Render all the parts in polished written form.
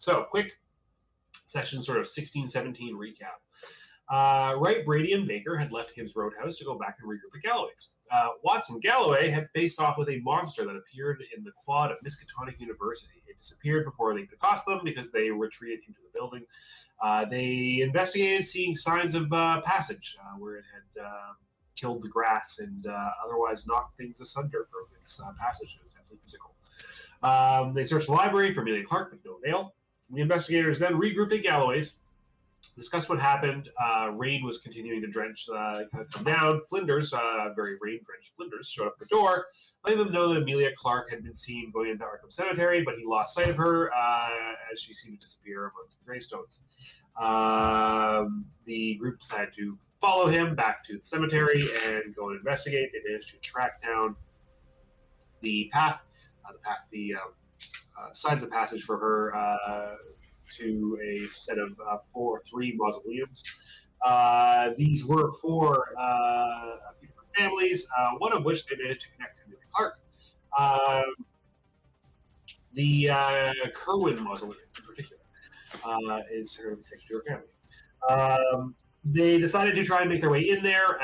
So, quick session sort of 16-17 recap. Wright, Brady, and Baker had left Hibbs Roadhouse to go back and regroup at Galloway's. Watson Galloway had faced off with a monster that appeared in the quad of Miskatonic University. It disappeared before they could accost them because they retreated into the building. They investigated, seeing signs of passage where it had killed the grass and otherwise knocked things asunder from its passage. It was definitely physical. They searched the library for Amelia Clark, but no avail. The investigators then regrouped at Galloway's, discussed what happened. Rain was continuing to come down. Flinders, very rain-drenched Flinders, showed up at the door, letting them know that Amelia Clark had been seen going into Arkham Cemetery, but he lost sight of her as she seemed to disappear amongst the gravestones. The group decided to follow him back to the cemetery and go and investigate. They managed to track down the signs of passage for her to a set of three mausoleums. These were for a few different families, one of which they managed to connect to Amelia Clark. The Kerwin mausoleum, in particular, is her particular family. They decided to try and make their way in there,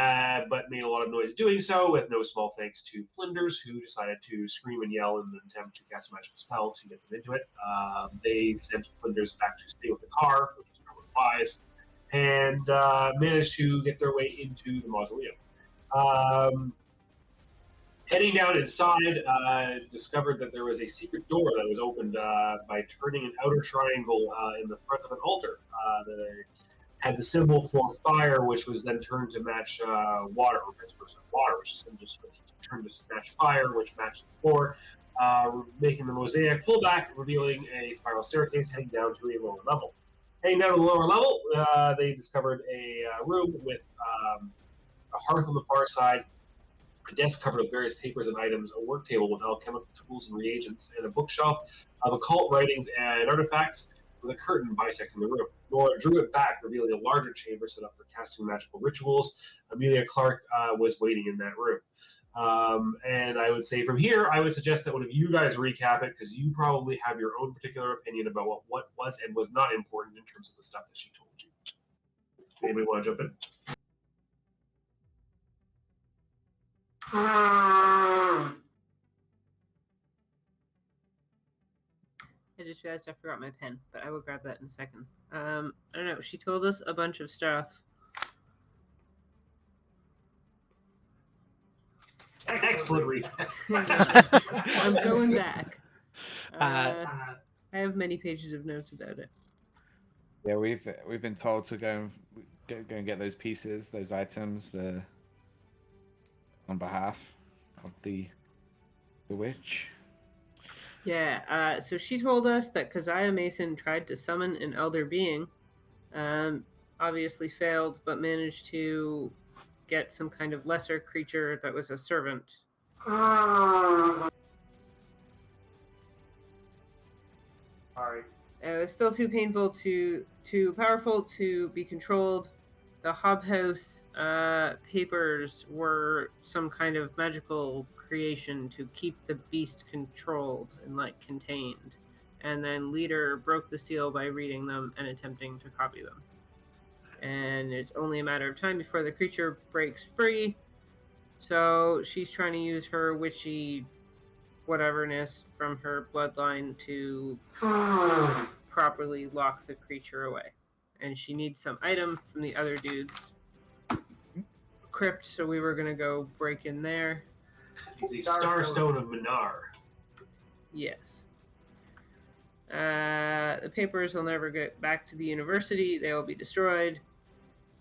but made a lot of noise doing so, with no small thanks to Flinders, who decided to scream and yell in an attempt to cast a magical spell to get them into it. They sent Flinders back to stay with the car, which was probably wise, and managed to get their way into the mausoleum. Heading down inside, discovered that there was a secret door that was opened by turning an outer triangle in the front of an altar that had the symbol for fire, which was then turned to match water, or vice versa. Water, which is then just turned to match fire, which matched the floor, making the mosaic pull back, revealing a spiral staircase heading down to a lower level. Heading down to the lower level, they discovered a room with a hearth on the far side, a desk covered with various papers and items, a work table with alchemical tools and reagents, and a bookshelf of occult writings and artifacts, with a curtain bisecting the room. Nora drew it back, revealing a larger chamber set up for casting magical rituals. Amelia Clark was waiting in that room. And I would say from here, I would suggest that one of you guys recap it, because you probably have your own particular opinion about what was and was not important in terms of the stuff that she told you. Anybody want to jump in? I just realized I forgot my pen, but I will grab that in a second. I don't know. She told us a bunch of stuff. Excellent recap. I'm going back. I have many pages of notes about it. Yeah, we've been told to go and get those pieces, those items, on behalf of the witch. Yeah, so she told us that Keziah Mason tried to summon an elder being, obviously failed, but managed to get some kind of lesser creature that was a servant. Sorry. It was still too painful, too powerful to be controlled. The Hobhouse papers were some kind of magical creation to keep the beast controlled and contained. And then Leader broke the seal by reading them and attempting to copy them. And it's only a matter of time before the creature breaks free. So she's trying to use her witchy whateverness from her bloodline to properly lock the creature away. And she needs some item from the other dude's crypt, so we were going to go break in there. The Starstone of Minar. Yes. The papers will never get back to the university. They will be destroyed,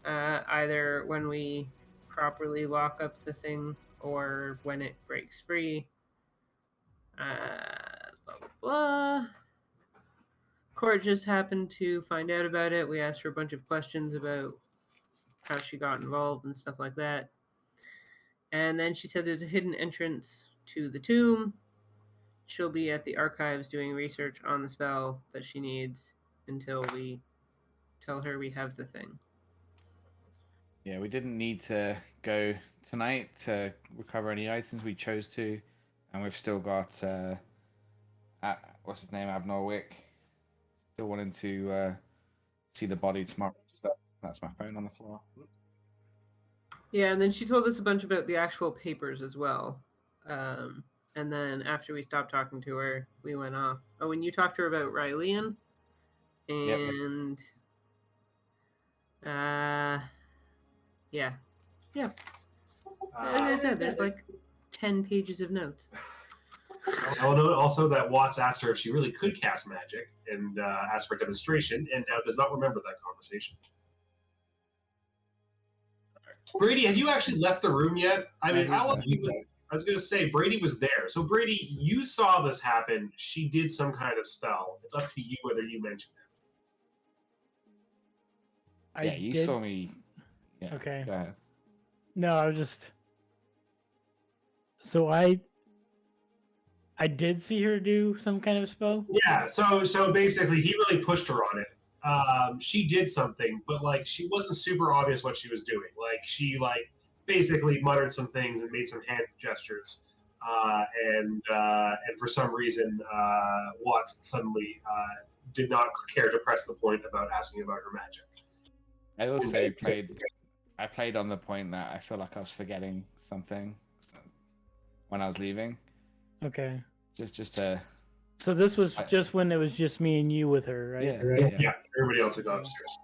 either when we properly lock up the thing or when it breaks free. Blah, blah, blah. Court just happened to find out about it. We asked her a bunch of questions about how she got involved and stuff like that. And then she said there's a hidden entrance to the tomb. She'll be at the archives doing research on the spell that she needs until we tell her we have the thing. Yeah, we didn't need to go tonight to recover any items. We chose to, and we've still got what's his name, Abnorwick, still wanting to see the body tomorrow. That's my phone on the floor. Yeah, and then she told us a bunch about the actual papers as well. And then after we stopped talking to her, we went off. Oh, and you talked to her about Rylean, and yeah. Like I said, there's like 10 pages of notes. I'll note also that Watts asked her if she really could cast magic and asked for a demonstration, and now does not remember that conversation. Brady, have you actually left the room yet? I mean, how long? I was going to say Brady was there. So Brady, you saw this happen. She did some kind of spell. It's up to you whether you mention it. Yeah, you saw me. Yeah, okay. Go ahead. No, I was just. So I did see her do some kind of spell. Yeah. So basically, he really pushed her on it. She did something, but like she wasn't super obvious what she was doing. Like she basically muttered some things and made some hand gestures. And for some reason, Watts suddenly did not care to press the point about asking about her magic. I also played on the point that I feel like I was forgetting something when I was leaving. Okay. Just to. So this was just when it was just me and you with her, right? Yeah. Everybody else had gone upstairs.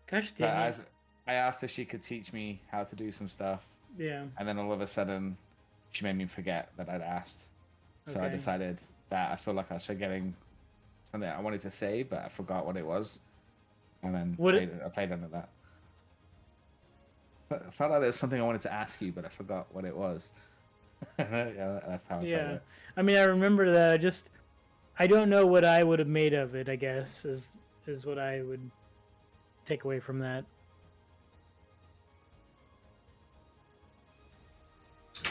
Gosh damn it. I asked if she could teach me how to do some stuff. Yeah. And then all of a sudden, she made me forget that I'd asked. So I Okay. decided that I feel like I was forgetting something I wanted to say, but I forgot what it was. And then I played under that. But I felt like there was something I wanted to ask you, but I forgot what it was. Yeah, that's how I played it. I mean, I remember that. I don't know what I would have made of it, I guess, is what I would take away from that.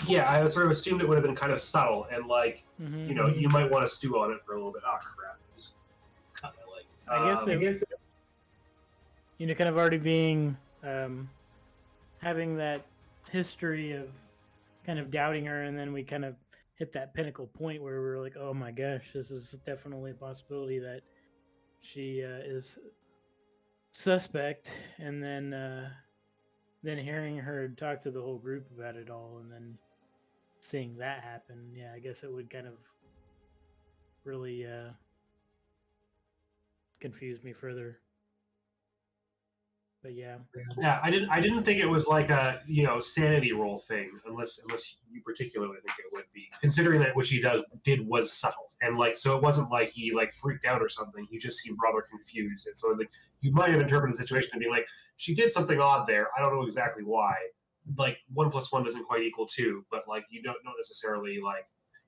Yeah, I sort of assumed it would have been kind of subtle and you might want to stew on it for a little bit. Oh crap! Just cut my leg. I guess it, kind of already being having that history of kind of doubting her, and then we kind of hit that pinnacle point where we were like, oh my gosh, this is definitely a possibility that she is suspect, and then hearing her talk to the whole group about it all, and then seeing that happen, I guess it would kind of really confuse me further. But yeah, I didn't think it was like a sanity roll thing, unless you particularly think it would be, considering that what she did was subtle, and so it wasn't like he freaked out or something. He just seemed rather confused, and so you might have interpreted the situation to be like she did something odd there. I don't know exactly why. 1 + 1 doesn't quite equal 2, but you don't necessarily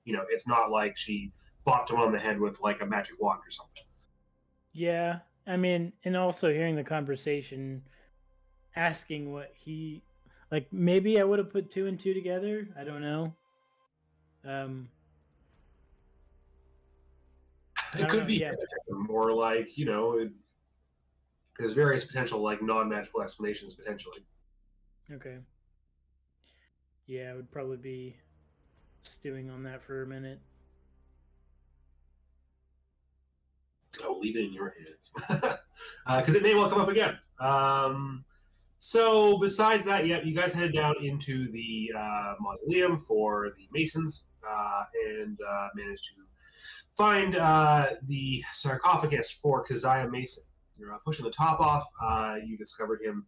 it's not like she bopped him on the head with a magic wand or something. Yeah, I mean, and also hearing the conversation, asking what he maybe I would have put 2 and 2 together. I don't know. It could be more there's various potential non-magical explanations potentially. Okay. Yeah, I would probably be stewing on that for a minute. I'll leave it in your hands because it may well come up again. So besides that, you guys headed down into the mausoleum for the Masons and managed to find the sarcophagus for Keziah Mason. You're pushing the top off. You discovered him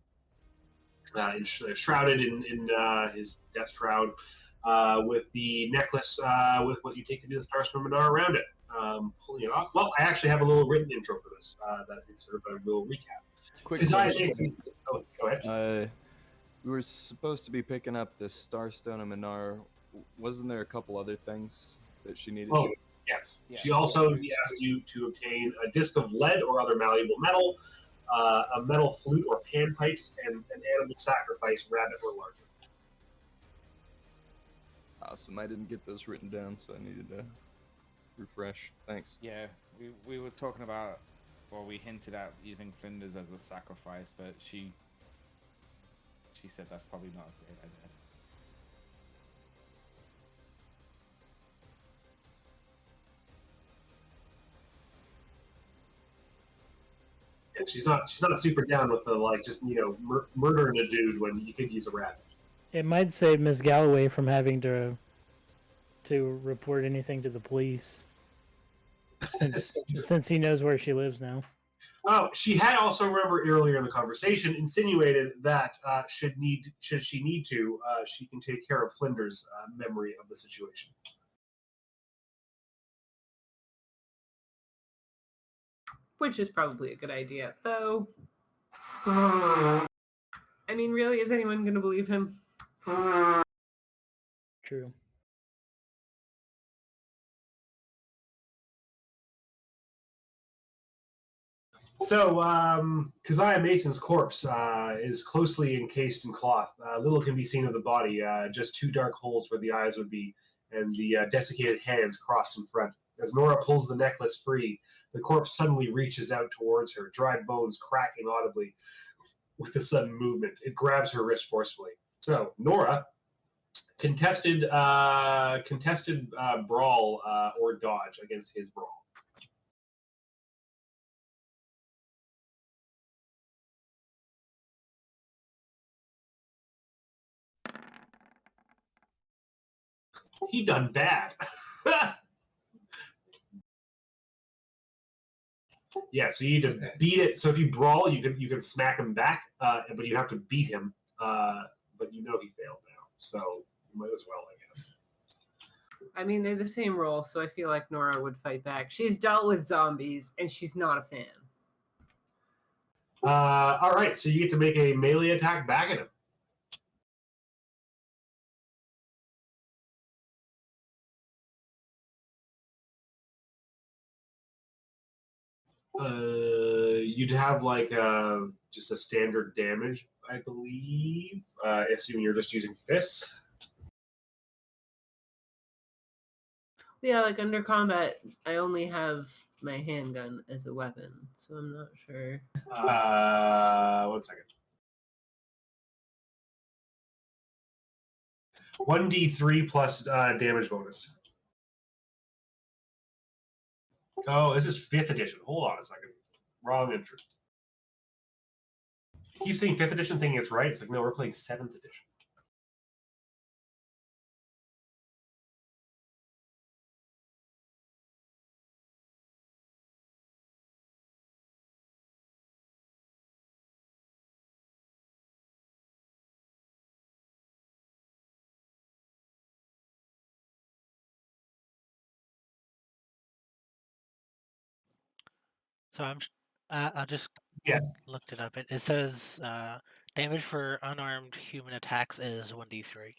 shrouded in his death shroud with the necklace with what you take to be the Starstorm Minar around it. Pulling it off. Well, I actually have a little written intro for this that is sort of a little recap. Quick Keziah question. Mason. Oh, go ahead. We were supposed to be picking up the Starstone of Minar. Wasn't there a couple other things that she needed? Oh, yes. Yeah. She also asked you to obtain a disc of lead or other malleable metal, a metal flute or panpipes, and an animal sacrifice, rabbit or larger. Awesome. I didn't get those written down, so I needed to refresh. Thanks. Yeah, we were talking about, or we hinted at using Flinders as the sacrifice, but she said that's probably not a great idea. Yeah, she's not super down with the murdering a dude when you could use a rat. It might save Miss Galloway from having to report anything to the police, since he knows where she lives now. Oh, she had also, remember earlier in the conversation, insinuated that should she need to, she can take care of Flinders' memory of the situation. Which is probably a good idea, though. I mean, really, is anyone going to believe him? True. So, Keziah Mason's corpse is closely encased in cloth. Little can be seen of the body, just two dark holes where the eyes would be, and the desiccated hands crossed in front. As Nora pulls the necklace free, the corpse suddenly reaches out towards her, dried bones cracking audibly with a sudden movement. It grabs her wrist forcefully. So, Nora, contested brawl or dodge against his brawl. He done bad. Yeah, so you need to beat it. So if you brawl, you can smack him back, but you have to beat him. But you know he failed now, so you might as well, I guess. I mean, they're the same role, so I feel like Nora would fight back. She's dealt with zombies, and she's not a fan. All right, so you get to make a melee attack back at him. You'd have just a standard damage, I believe, assuming you're just using fists. Yeah, like under combat, I only have my handgun as a weapon, so I'm not sure. 1 second. 1d3 plus damage bonus. Oh, this is 5th edition. Hold on a second. Wrong entry. Keep saying 5th edition thinking it's right. It's like, no, we're playing 7th edition. So I just Yeah. looked it up. It says damage for unarmed human attacks is 1d3.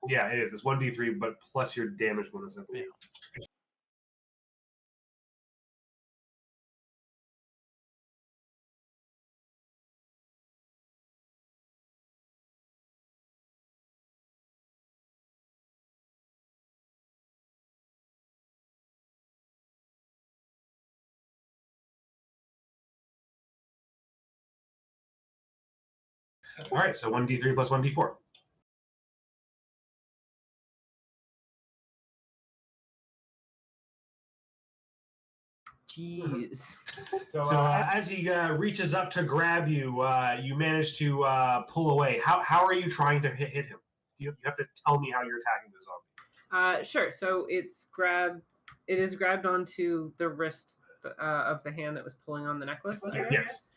Yeah, it is. It's 1d3, but plus your damage bonus, I believe. Yeah. All right, so 1d3 plus 1d4. Jeez. So as he reaches up to grab you, you manage to pull away. How are you trying to hit him? You have to tell me how you're attacking the zombie. Sure. So it is grabbed onto the wrist of the hand that was pulling on the necklace. I guess. Yes.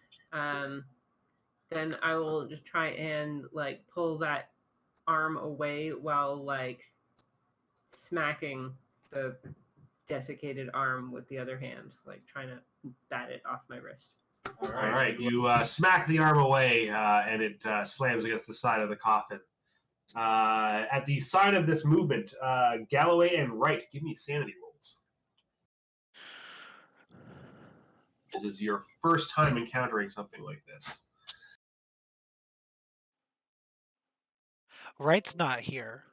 Then I will just try and pull that arm away while smacking the desiccated arm with the other hand, trying to bat it off my wrist. All right. You smack the arm away, and it slams against the side of the coffin. At the side of this movement, Galloway and Wright, give me sanity rolls. This is your first time encountering something like this. Wright's not here.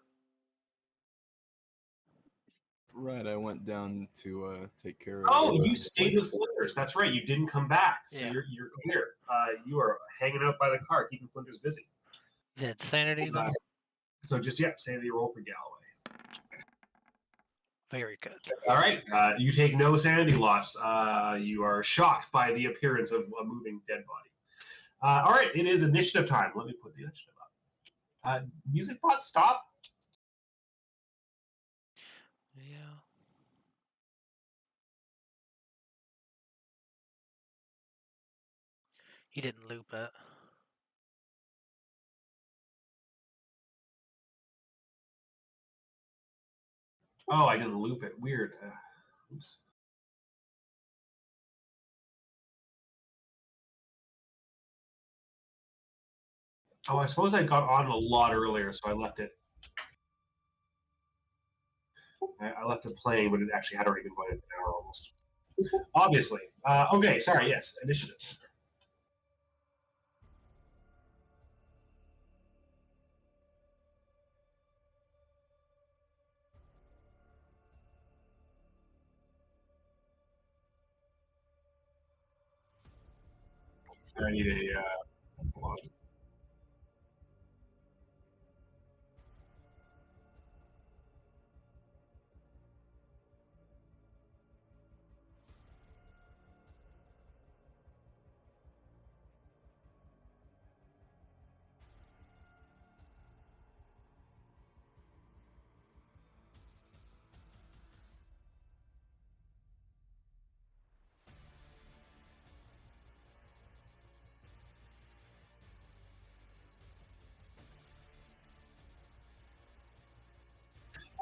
Right, I went down to take care of. Oh, you stayed with Flinders. That's right. You didn't come back, so Yeah. you're clear. You are hanging out by the car, keeping Flinders busy. Is it sanity though? So just sanity roll for Galloway. Very good. All right. You take no sanity loss. You are shocked by the appearance of a moving dead body. All right. It is initiative time. Let me put the initiative up. Music bot, stop. Yeah. He didn't loop it. Oh, I didn't loop it. Weird. Oops. Oh, I suppose I got on a lot earlier, so I left it. I left it playing, but it actually had already been going an hour almost. Obviously. Okay, sorry. Yes, initiative. I need a. Hold on.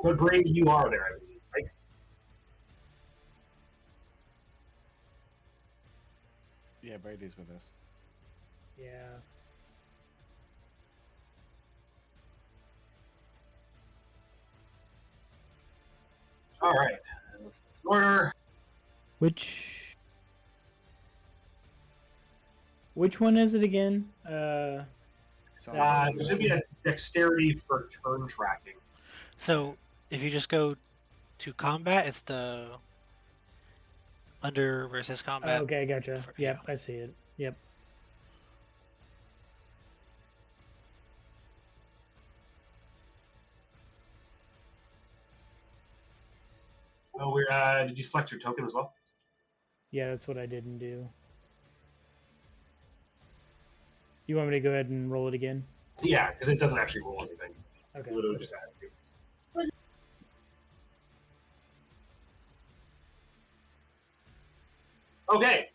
But Brady, you are there, I believe, right? Yeah, Brady's with us. Yeah. All right. Let's order. Which one is it again? There should be a dexterity for turn tracking. So if you just go to combat, it's the under versus combat. Okay, gotcha. For- Yep, I see it. Yep. Oh, did you select your token as well? Yeah, that's what I didn't do. You want me to go ahead and roll it again? Yeah, because it doesn't actually roll anything. Okay. It literally just adds you. Okay,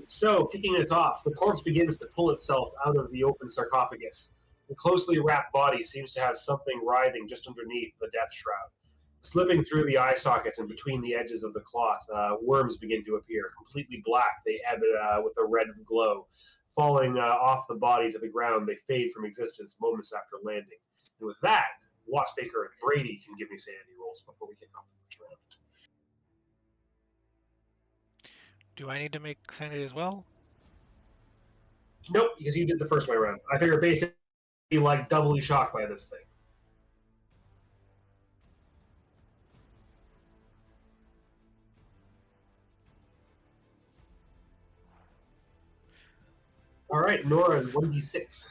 so kicking this off, the corpse begins to pull itself out of the open sarcophagus. The closely wrapped body seems to have something writhing just underneath the death shroud. Slipping through the eye sockets and between the edges of the cloth, worms begin to appear. Completely black, they ebb with a red glow. Falling off the body to the ground, they fade from existence moments after landing. And with that, Wassbaker and Brady can give me sanity rolls before we kick off the first round. Do I need to make sanity as well? Nope, because you did the first way around. I figure basically like doubly shocked by this thing. All right, Nora is 1d6.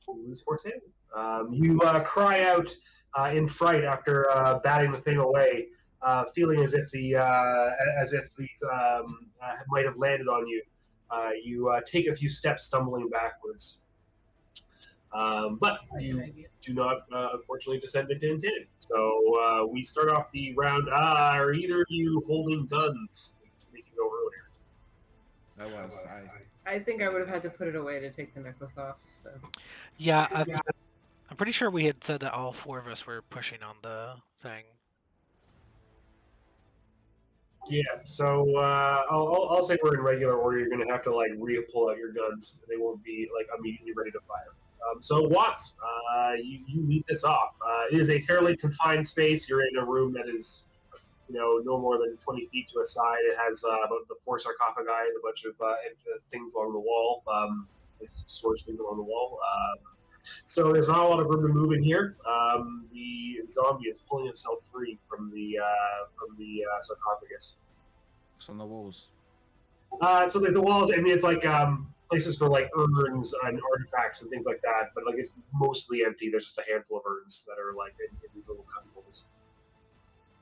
Lose 4 sanity. You cry out in fright after batting the thing away, feeling as if these might have landed on you. You take a few steps, stumbling backwards. But you do not, unfortunately, descend into insanity. So we start off the round. Are either of you holding guns? We can go earlier. That was. I think I would have had to put it away to take the necklace off. So Yeah, I'm pretty sure we had said that all four of us were pushing on the thing. Yeah, so I'll say we're in regular order. You're going to have to like pull out your guns. They won't be like immediately ready to fire. So Watts, you lead this off. It is a fairly confined space. You're in a room that is, no more than 20 feet to a side. It has about the 4 sarcophagi and a bunch of things along the wall, storage things along the wall. So there's not a lot of room to move in here. The zombie is pulling itself free from the sarcophagus. It's on the walls. So the walls. I mean, it's like places for like urns and artifacts and things like that, but like it's mostly empty. There's just a handful of urns that are like in these little cubicles.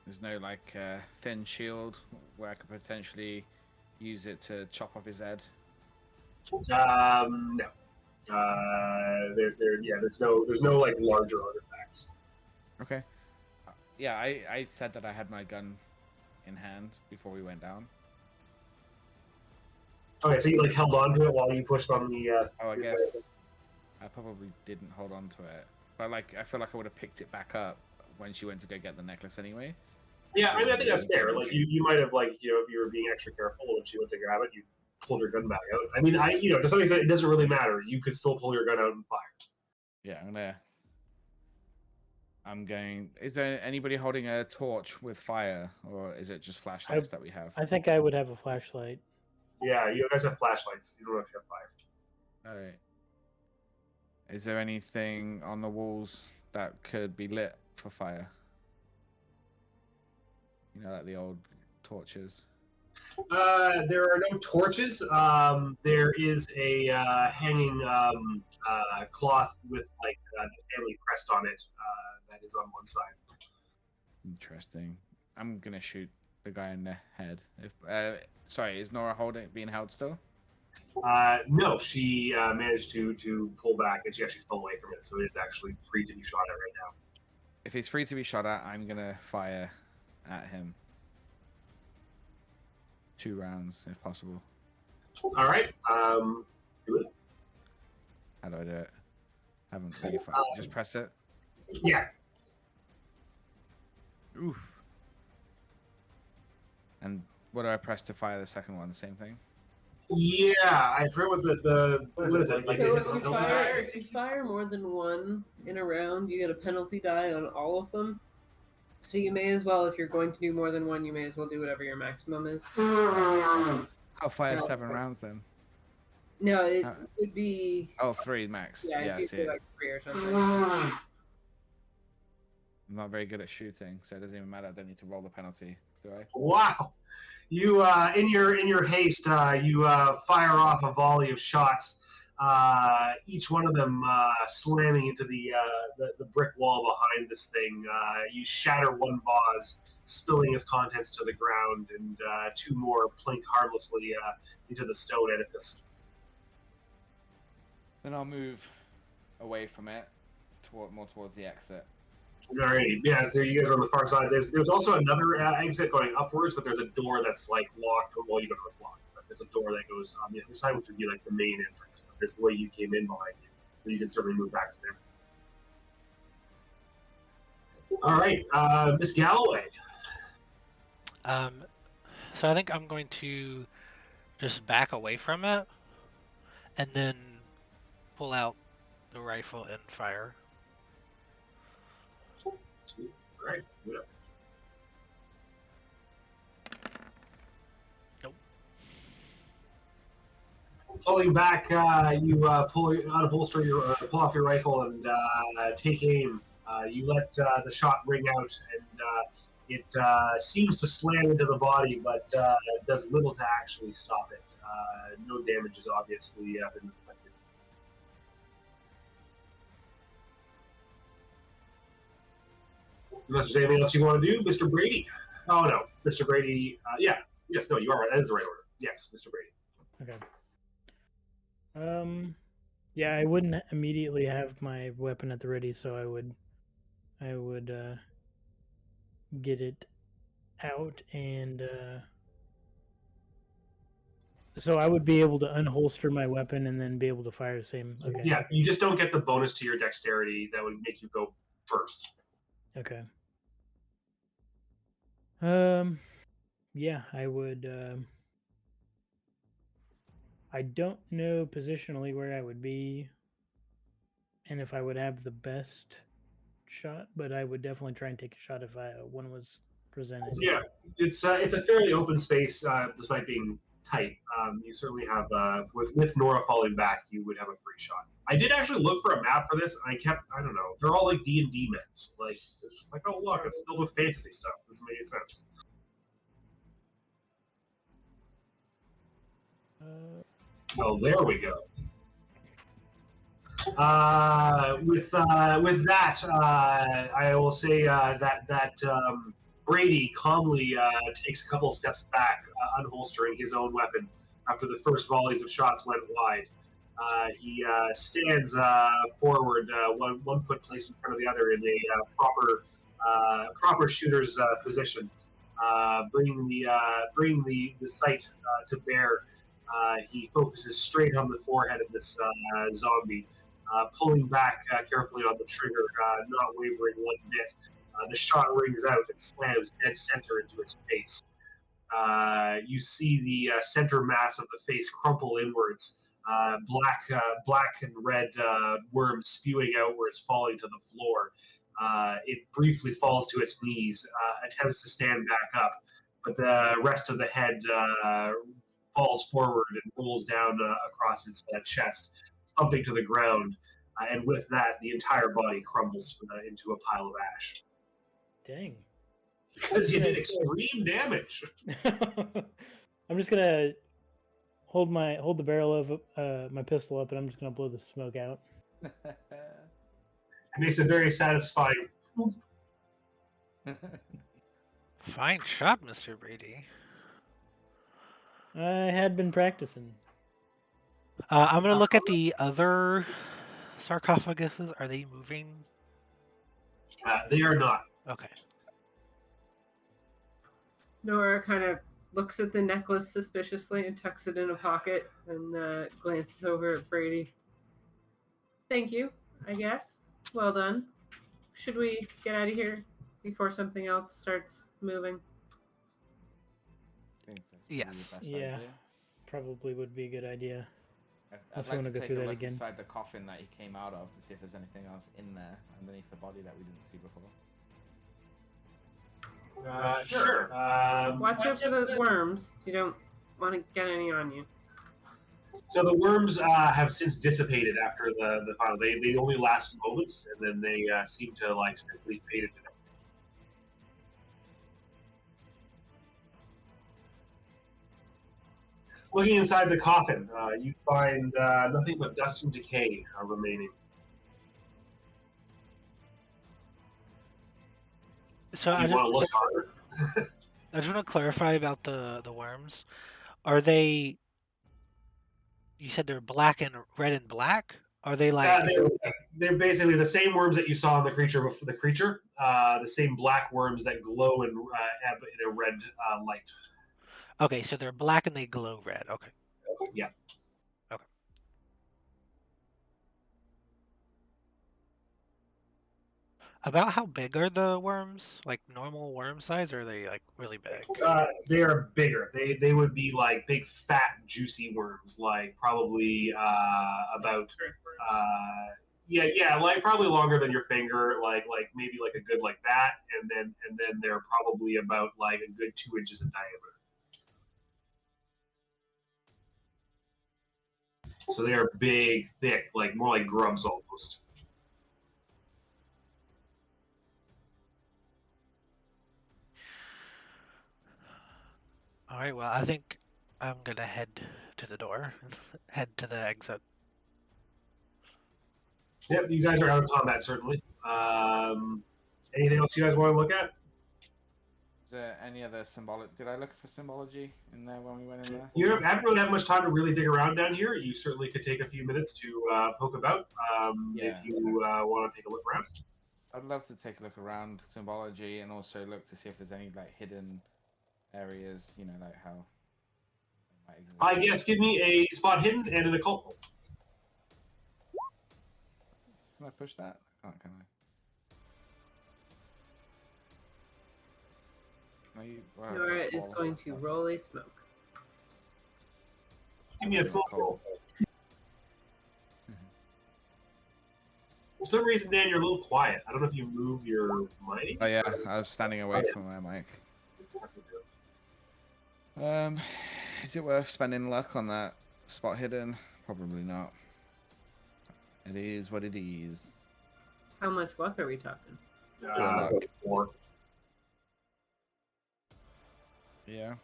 There's no like thin shield where I could potentially use it to chop off his head. No. There's no like larger artifacts. Okay. Yeah, I said that I had my gun in hand before we went down. Okay, so you like held on to it while you pushed on the. Oh, I guess I probably didn't hold on to it, but like I feel like I would have picked it back up when she went to go get the necklace anyway. Yeah, I mean, I think that's fair. Like you might have like if you were being extra careful when she went to grab it, you pulled your gun back out. I mean, to some extent, it doesn't really matter. You could still pull your gun out and fire. Yeah, I'm going. Is there anybody holding a torch with fire, or is it just flashlights that we have? I think I would have a flashlight. Yeah, you guys have flashlights. You don't know if you have fire. All right. Is there anything on the walls that could be lit for fire? You know, like the old torches. There are no torches. There is a hanging cloth with like the family crest on it that is on one side. Interesting. I'm gonna shoot the guy in the head. If sorry, is Nora being held still? No, she managed to pull back and she actually fell away from it, so it's actually free to be shot at right now. If he's free to be shot at, I'm gonna fire at him. 2 rounds, if possible. All right. Do it. How do I do it? I haven't really just press it. Yeah. Oof. And what do I press to fire the second one? The same thing? Yeah, I forget what what is it? Like, So is it if you fire more than one in a round, you get a penalty die on all of them. So you may as well, if you're going to do more than one, you may as well do whatever your maximum is. I'll fire No. 7 rounds then. No, it would be. Oh, 3 max. Yeah, I it's see usually it. like 3 or something. I'm not very good at shooting, so it doesn't even matter. I don't need to roll the penalty, do I? Wow. You in your haste, you fire off a volley of shots, each one of them slamming into the brick wall behind this thing. You shatter one vase, spilling its contents to the ground, and 2 more plink harmlessly into the stone edifice. Then I'll move away from it, more towards the exit. Alrighty, yeah. So you guys are on the far side. There's also another exit going upwards, but there's a door that's like locked. Well, you don't know it's locked, but there's a door that goes on the other side, which would be like the main entrance. But there's the way you came in behind you, so you can certainly move back to there. All right, Miss Galloway. So I think I'm going to just back away from it, and then pull out the rifle and fire. All right. Yeah. Nope. Pulling back, you unholster pull off your rifle and take aim. You let the shot ring out, and it seems to slam into the body, but does little to actually stop it. No damage has obviously been inflicted. Unless there's anything else you want to do, Mr. Brady. Oh no, Mr. Brady. Yeah, yes, no, you are right. That is the right order. Yes, Mr. Brady. Okay. Yeah, I wouldn't immediately have my weapon at the ready, so I would get it out, and so I would be able to unholster my weapon and then be able to fire the same. Okay. Yeah, you just don't get the bonus to your dexterity that would make you go first. Okay. Yeah, I would. I don't know positionally where I would be, and if I would have the best shot, but I would definitely try and take a shot if one was presented. Yeah, it's a fairly open space, despite being tight. You certainly have with Nora falling back, you would have a free shot. I did actually look for a map for this, and I don't know, they're all like D&D maps. Like it's just like, oh look, it's filled with fantasy stuff. This doesn't make any sense. Oh, there we go. With that, I will say that Brady calmly takes a couple steps back, unholstering his own weapon after the first volleys of shots went wide. He stands forward, one foot placed in front of the other in a proper shooter's position, bringing the sight to bear. He focuses straight on the forehead of this zombie, pulling back carefully on the trigger, not wavering one bit. The shot rings out and slams dead center into his face. You see the center mass of the face crumple inwards, black and red worms spewing outwards, falling to the floor. It briefly falls to its knees, attempts to stand back up, but the rest of the head falls forward and rolls down across its chest, thumping to the ground. And with that, the entire body crumbles into a pile of ash. Dang. Because you did extreme damage. I'm just gonna hold the barrel of my pistol up, and I'm just gonna blow the smoke out. It makes a very satisfying. Fine shot, Mr. Brady. I had been practicing. I'm gonna look at the other sarcophaguses. Are they moving? They are not. Okay. Nora kind of looks at the necklace suspiciously and tucks it in a pocket and glances over at Brady. Thank you, I guess. Well done. Should we get out of here before something else starts moving? Yes. Yeah, probably would be a good idea. I'd Let's like wanna to go take through a that look again. inside the coffin that he came out of to see if there's anything else in there underneath the body that we didn't see before. Sure. Watch out for those worms. You don't want to get any on you. So the worms have since dissipated after the final. They only last moments, and then they seem to simply fade into them. Looking inside the coffin, you find nothing but dust and decay remaining. So You want to look harder. I just want to clarify about the worms. Are they? You said they're black and red and black. Are they like? They're basically the same worms that you saw in the creature. The same black worms that glow in a red light. Okay, so they're black and they glow red. Okay. Yeah. Okay. About how big are the worms? Like normal worm size, or are they like really big? They are bigger. They would be like big, fat, juicy worms, like probably about like probably longer than your finger, like maybe like a good like that, and then they're probably about like a good 2 inches in diameter. So they are big, thick, like more like grubs almost. All right. Well, I think I'm gonna head to the door, head to the exit. Yep, you guys are out of combat certainly. Anything else you guys want to look at? Is there any other symbolic? Did I look for symbology in there when we went in there? You haven't really had much time to really dig around down here. You certainly could take a few minutes to poke about if you want to take a look around. I'd love to take a look around symbology and also look to see if there's any like hidden areas, you know, like how they might exist. I guess give me a spot hidden and an occult roll. Can I push that? Oh, can I? Nora is going to roll a smoke. Give me a smoke roll. For some reason, Dan, you're a little quiet. I don't know if you move your mic. Oh yeah, I was standing away from my mic. Is it worth spending luck on that spot hidden? Probably not. It is what it is. How much luck are we talking? Four. Yeah.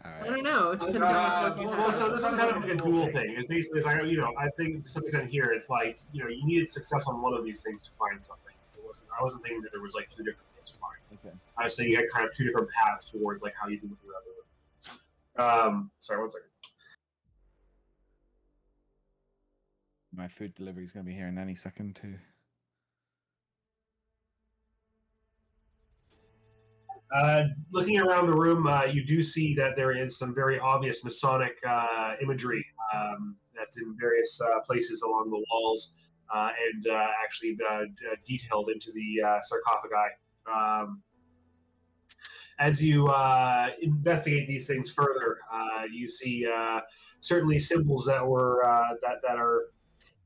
All I right. don't know. It depends how much luck you Well, have. so this is kind of like a dual thing. It's basically, it's like, I think to some extent here, it's like, you needed success on one of these things to find something. I wasn't thinking that there was like two different things to find. Okay. I was saying you had kind of two different paths towards like how you do the other one. Sorry, one second. My food delivery is going to be here in any second too. Looking around the room, you do see that there is some very obvious Masonic imagery that's in various places along the walls and actually detailed into the sarcophagi. As you investigate these things further, you see certainly symbols that were that are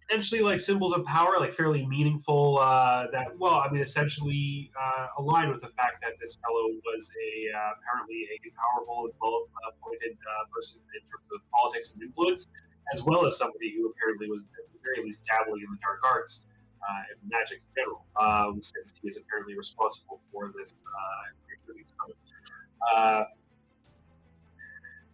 potentially like symbols of power, like fairly meaningful. Essentially align with the fact that this fellow was apparently a powerful and well-appointed person in terms of politics and influence, as well as somebody who apparently was at the very least dabbling in the dark arts and magic in general, since he is apparently responsible for this recruiting summit.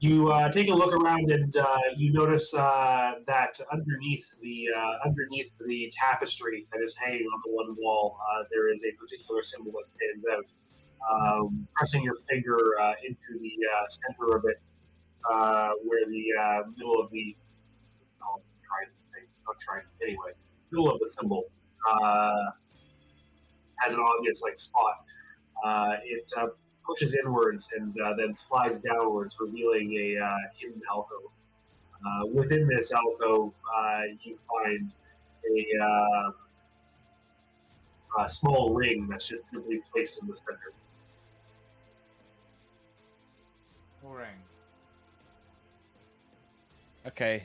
You take a look around and you notice that underneath the tapestry that is hanging on the one wall, there is a particular symbol that stands out. Pressing your finger into the center of it, where the middle of the middle of the symbol has an obvious like spot. It pushes inwards and then slides downwards, revealing a hidden alcove. Within this alcove, you find a small ring that's just simply placed in the center. Ring. Okay.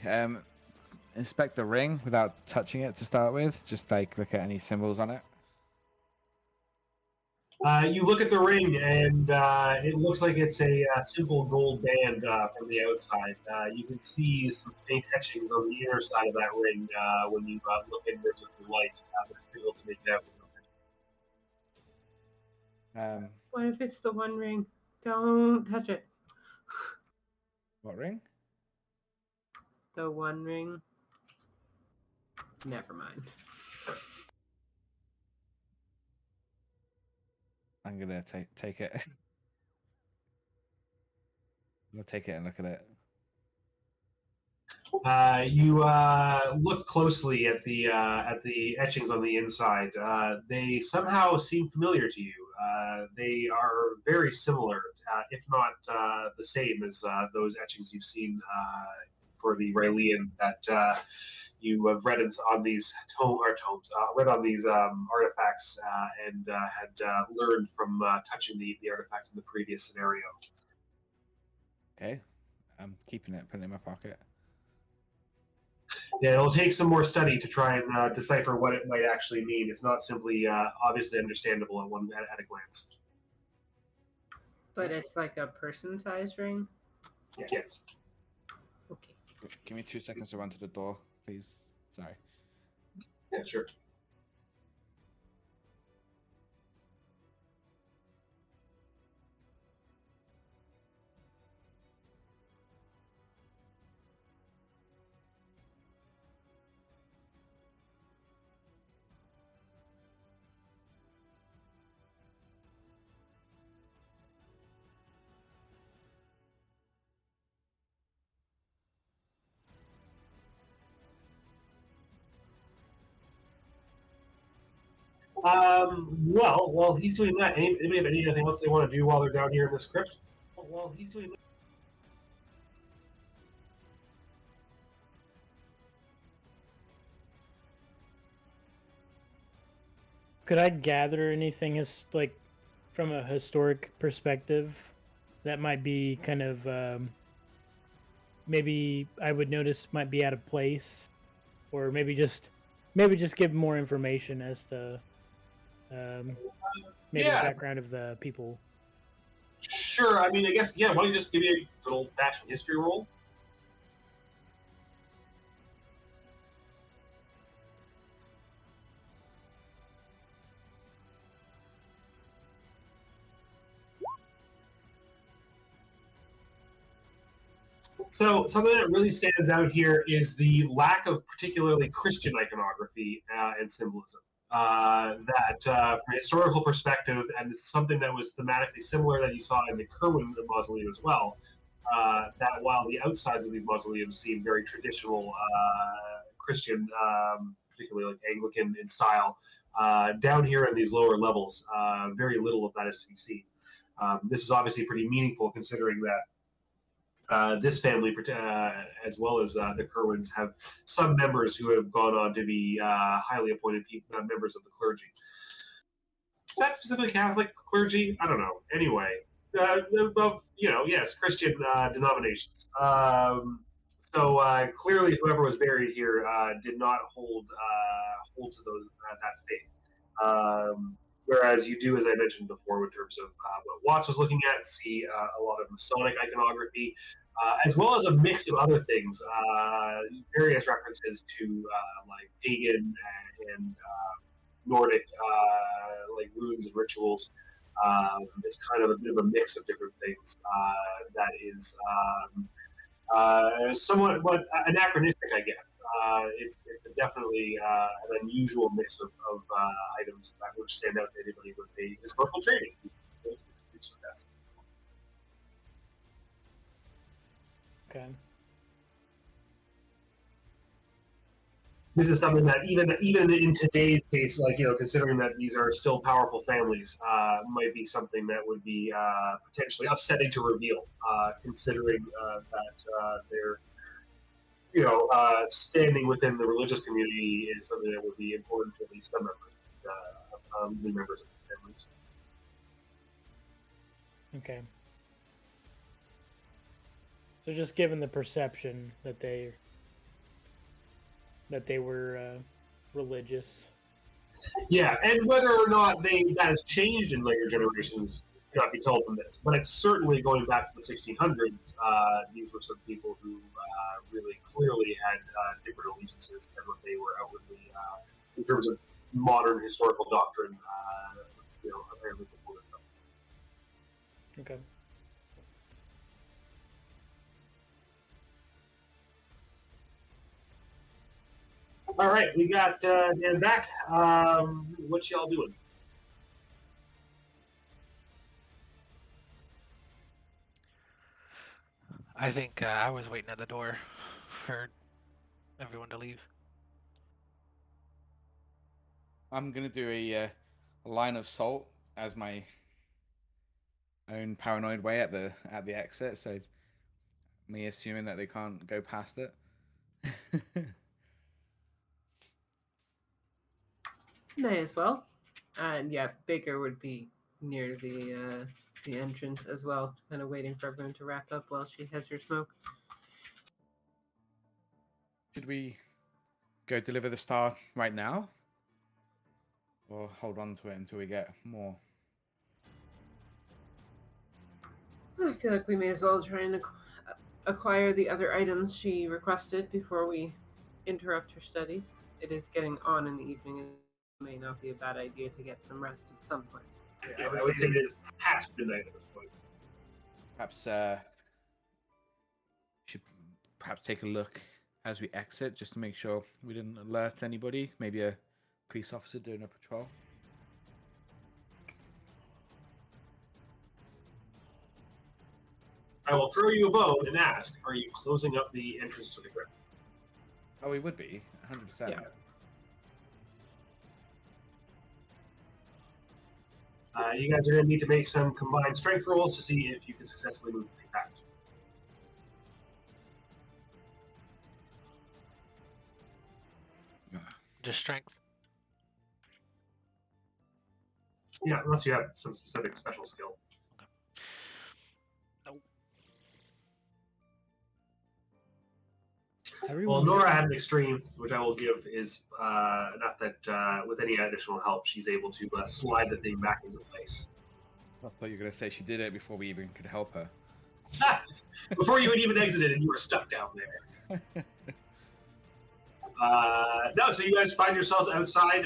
Inspect the ring without touching it to start with. Just like look at any symbols on it. You look at the ring, and it looks like it's a simple gold band from the outside. You can see some faint etchings on the inner side of that ring when you look inwards with your light. But it's difficult to make it out. What if it's the One Ring? Don't touch it. What ring? The One Ring. Never mind. I'm gonna take it. I'm gonna take it and look at it. You look closely at the etchings on the inside. They somehow seem familiar to you. They are very similar, if not the same as those etchings you've seen for the Raelian that you have read on these read on these artifacts and had learned from touching the artifacts in the previous scenario. Okay. I'm keeping it, putting it in my pocket. Yeah, it'll take some more study to try and decipher what it might actually mean. It's not simply obviously understandable at a glance. But it's like a person-sized ring? Yes. Okay. Give me 2 seconds to run to the door, please. Sorry. Yeah, sure. Well, while he's doing that, anybody have anything else they want to do while they're down here in this crypt? While he's doing that. Could I gather anything like from a historic perspective that might be kind of maybe I would notice might be out of place, or maybe just give more information as to maybe the background of the people. Sure. I mean, I guess why don't you just give me a good old-fashioned history roll? So something that really stands out here is the lack of particularly Christian iconography and symbolism. From a historical perspective, and it's something that was thematically similar that you saw in the Kerwin mausoleum as well, that while the outsides of these mausoleums seem very traditional Christian, particularly like Anglican in style, down here in these lower levels, very little of that is to be seen. This is obviously pretty meaningful considering that this family, as well as the Kerwins, have some members who have gone on to be highly appointed members of the clergy. Is that specifically Catholic clergy? I don't know. Anyway, of yes, Christian denominations. So clearly, whoever was buried here did not hold to those that faith. Whereas you do, as I mentioned before, in terms of what Watts was looking at, see a lot of Masonic iconography, as well as a mix of other things, various references to like pagan and Nordic like runes and rituals. It's kind of a bit of a mix of different things that is somewhat anachronistic, I guess. It's definitely an unusual mix of items that would stand out to anybody with a historical training. Okay. This is something that even in today's case, like considering that these are still powerful families, might be something that would be potentially upsetting to reveal, considering that they're standing within the religious community is something that would be important to at least some members of the families. Okay. So just given the perception that they were religious. Yeah, and whether or not that has changed in later generations cannot be told from this. But it's certainly going back to the 1600s. These were some people who really clearly had different allegiances than what they were outwardly, in terms of modern historical doctrine. Apparently before this. Okay. All right, we got Dan back. What y'all doing? I think I was waiting at the door for everyone to leave. I'm gonna do a line of salt as my own paranoid way at the exit, so me assuming that they can't go past it. May as well. And yeah, Baker would be near the entrance as well, kind of waiting for everyone to wrap up while she has her smoke. Should we go deliver the star right now? Or hold on to it until we get more? I feel like we may as well try and acquire the other items she requested before we interrupt her studies. It is getting on in the evening. It may not be a bad idea to get some rest at some point. Yeah, I would say it is past midnight at this point. Perhaps should perhaps take a look as we exit, just to make sure we didn't alert anybody. Maybe a police officer doing a patrol. I will throw you a bone and ask, are you closing up the entrance to the crypt? Oh, we would be 100%. Yeah. You guys are going to need to make some combined strength rolls to see if you can successfully move the thing back. Just strength. Yeah, unless you have some specific special skill. Nope. Well, Nora had an extreme, which I will give, is enough that with any additional help, she's able to slide the thing back into place. I thought you were going to say she did it before we even could help her. Before you had even exited and you were stuck down there. No, so you guys find yourselves outside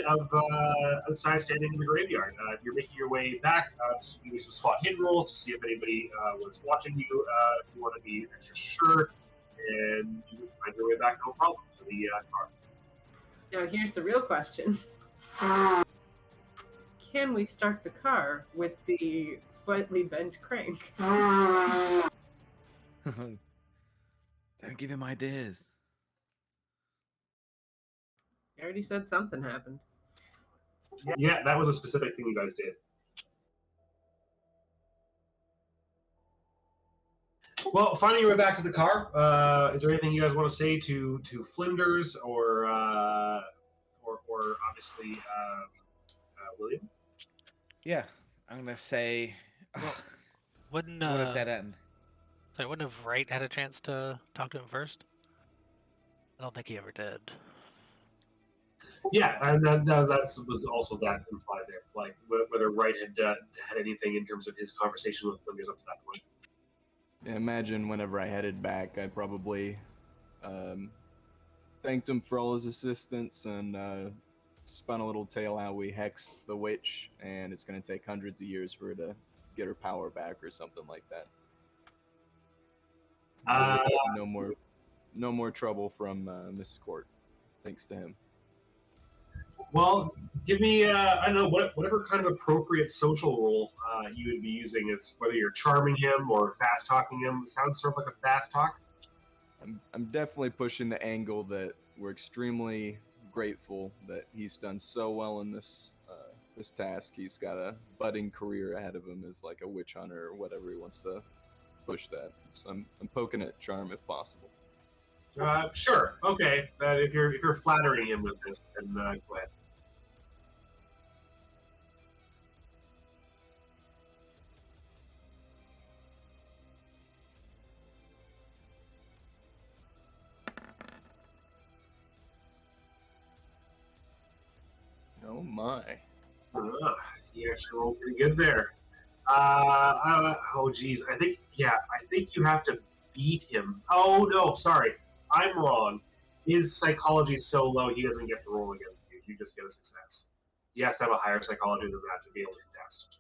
standing in the graveyard. You're making your way back. Just doing some spot hit rolls to see if anybody was watching you. If you want to be extra sure, and you find your way back, no problem, to the car. Now, here's the real question. Can we start the car with the slightly bent crank? Don't give him ideas. I already said something happened. Yeah, that was a specific thing you guys did. Well, finding your way back to the car, is there anything you guys want to say to Flinders or obviously William? Yeah, I'm gonna say. Well, wouldn't What a dead end. sorry, wouldn't have Wright had a chance to talk to him first? I don't think he ever did. Yeah, and that was also that implied there, like whether Wright had anything in terms of his conversation with Flinders up to that point. Yeah, imagine whenever I headed back, I probably thanked him for all his assistance and spun a little tale how we hexed the witch, and it's going to take hundreds of years for her to get her power back or something like that. No more trouble from Mrs. Court, thanks to him. Well, give me I don't know whatever kind of appropriate social role you would be using, is whether you're charming him or fast talking him. It sounds sort of like a fast talk. I'm definitely pushing the angle that we're extremely grateful that he's done so well in this task. He's got a budding career ahead of him as like a witch hunter or whatever he wants to push that. So I'm poking at charm if possible. Sure, okay. If you're flattering him with this, then go ahead. Oh my. He actually rolled pretty good there. Oh geez, I think you have to beat him. Oh no, sorry, I'm wrong. His psychology is so low he doesn't get to roll against you. You just get a success. He has to have a higher psychology than that to be able to contest.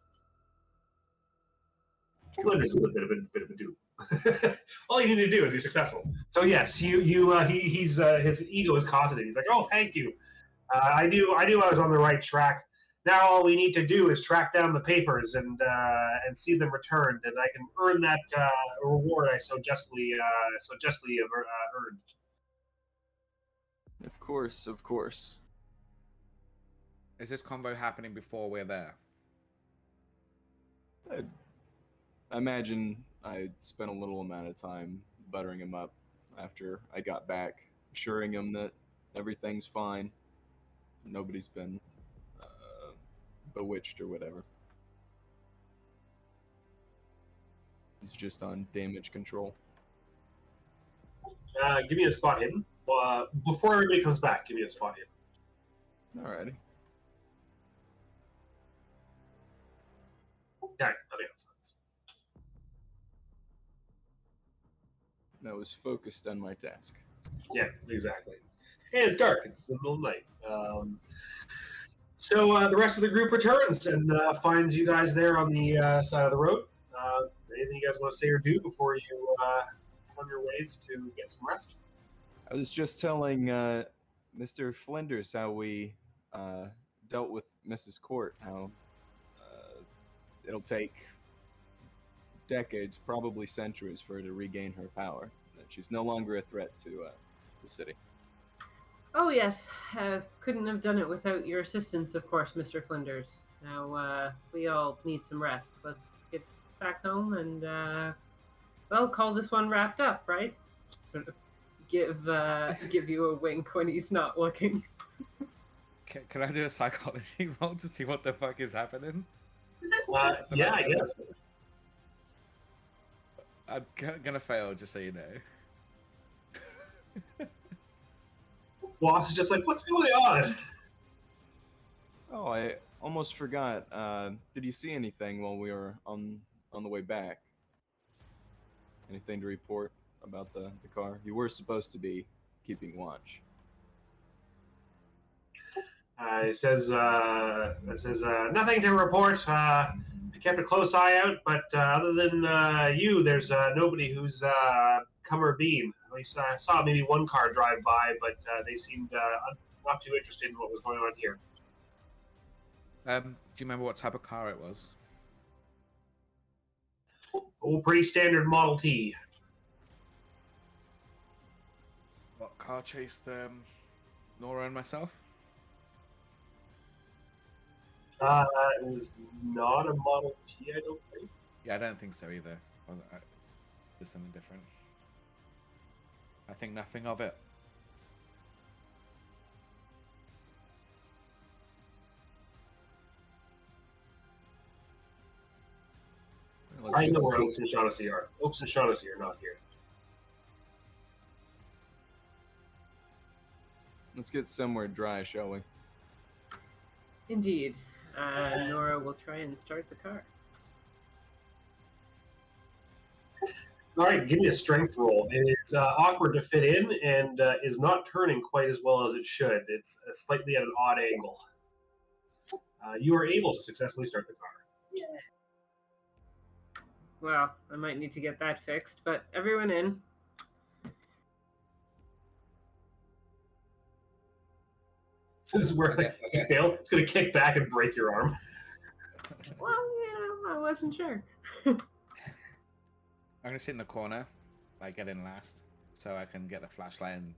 Flinders is a bit of a dupe. All you need to do is be successful. So yes, he's his ego is causing it. He's like, oh, thank you. I knew I was on the right track. Now all we need to do is track down the papers and see them returned, and I can earn that reward I so justly have earned. Of course, of course. Is this combo happening before we're there? I imagine I spent a little amount of time buttering him up after I got back, assuring him that everything's fine. Nobody's been bewitched or whatever. He's just on damage control. Give me a spot hidden. Before everybody comes back, give me a spot hidden. Alrighty. Okay, nothing else. That was focused on my task. Yeah, exactly. And it's dark. It's the middle of the night. So the rest of the group returns and finds you guys there on the side of the road. Anything you guys want to say or do before you on your ways to get some rest? I was just telling Mr. Flinders how we dealt with Mrs. Court, how it'll take decades, probably centuries, for her to regain her power. That she's no longer a threat to the city. Oh yes, couldn't have done it without your assistance, of course, Mr. Flinders. Now we all need some rest. Let's get back home and call this one wrapped up, right? Sort of give you a wink when he's not looking. Can I do a psychology roll to see what the fuck is happening? Yeah, I guess. I'm gonna fail, just so you know. Boss is just like, what's going on? Oh, I almost forgot. Did you see anything while we were on the way back? Anything to report about the car? You were supposed to be keeping watch. It says, nothing to report. I kept a close eye out, but other than you, there's nobody who's come or been. At least I saw maybe one car drive by, but they seemed not too interested in what was going on here. Do you remember what type of car it was? Oh, pretty standard Model T. What car chased Nora and myself? It was not a Model T, I don't think. Yeah, I don't think so either. Just something different. I think nothing of it. Let's I know go where see. Oaks and Shaughnessy are. Oaks and Shaughnessy are not here. Let's get somewhere dry, shall we? Indeed. Nora will try and start the car. All right, give me a strength roll. It's awkward to fit in and is not turning quite as well as it should. It's slightly at an odd angle. You are able to successfully start the car. Well, I might need to get that fixed, but everyone in. This is where you fail. It's going to kick back and break your arm. Well, I wasn't sure. I'm gonna sit in the corner, like get in last, so I can get the flashlight and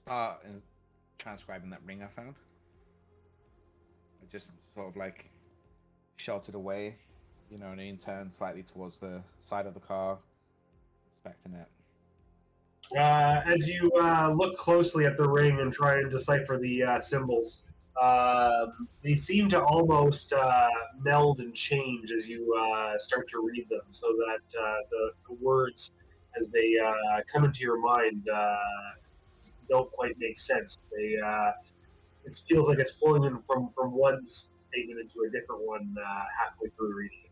start transcribing that ring I found. I just sort of like sheltered away, and then turn slightly towards the side of the car, expecting it. As you look closely at the ring and try and decipher the symbols, they seem to almost meld and change as you start to read them, so that the words, as they come into your mind, don't quite make sense. It feels like it's flowing in from one statement into a different one halfway through reading it.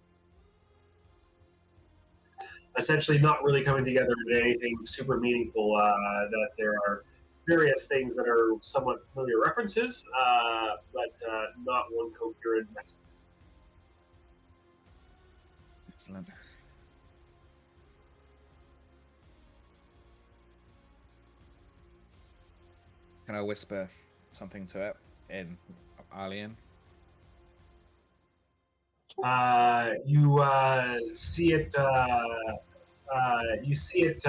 Essentially not really coming together into anything super meaningful, that there are various things that are somewhat familiar references, but not one coherent message. Excellent. Can I whisper something to it in Alien? You see it. You see it,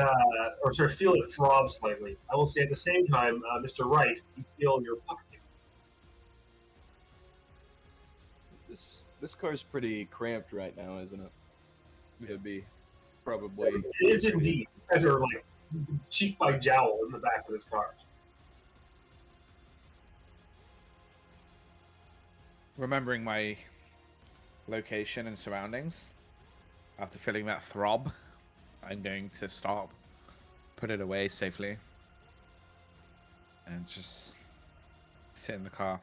or sort of feel it throb slightly. I will say at the same time, Mr. Wright, you feel your pocket. This car's pretty cramped right now, isn't it? It'd be probably. It is indeed. You guys are like cheek by jowl in the back of this car. Remembering my location and surroundings, after feeling that throb, I'm going to stop, put it away safely, and just sit in the car.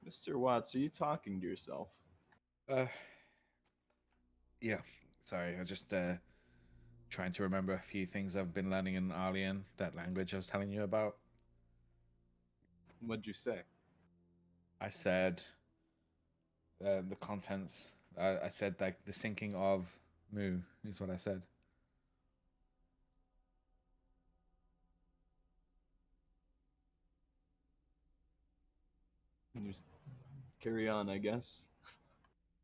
Mr. Watts, are you talking to yourself? Yeah. Sorry, I just trying to remember a few things I've been learning in Alien, that language I was telling you about. What'd you say? I said the contents. I said like the sinking of Mu is what I said. Just carry on, I guess.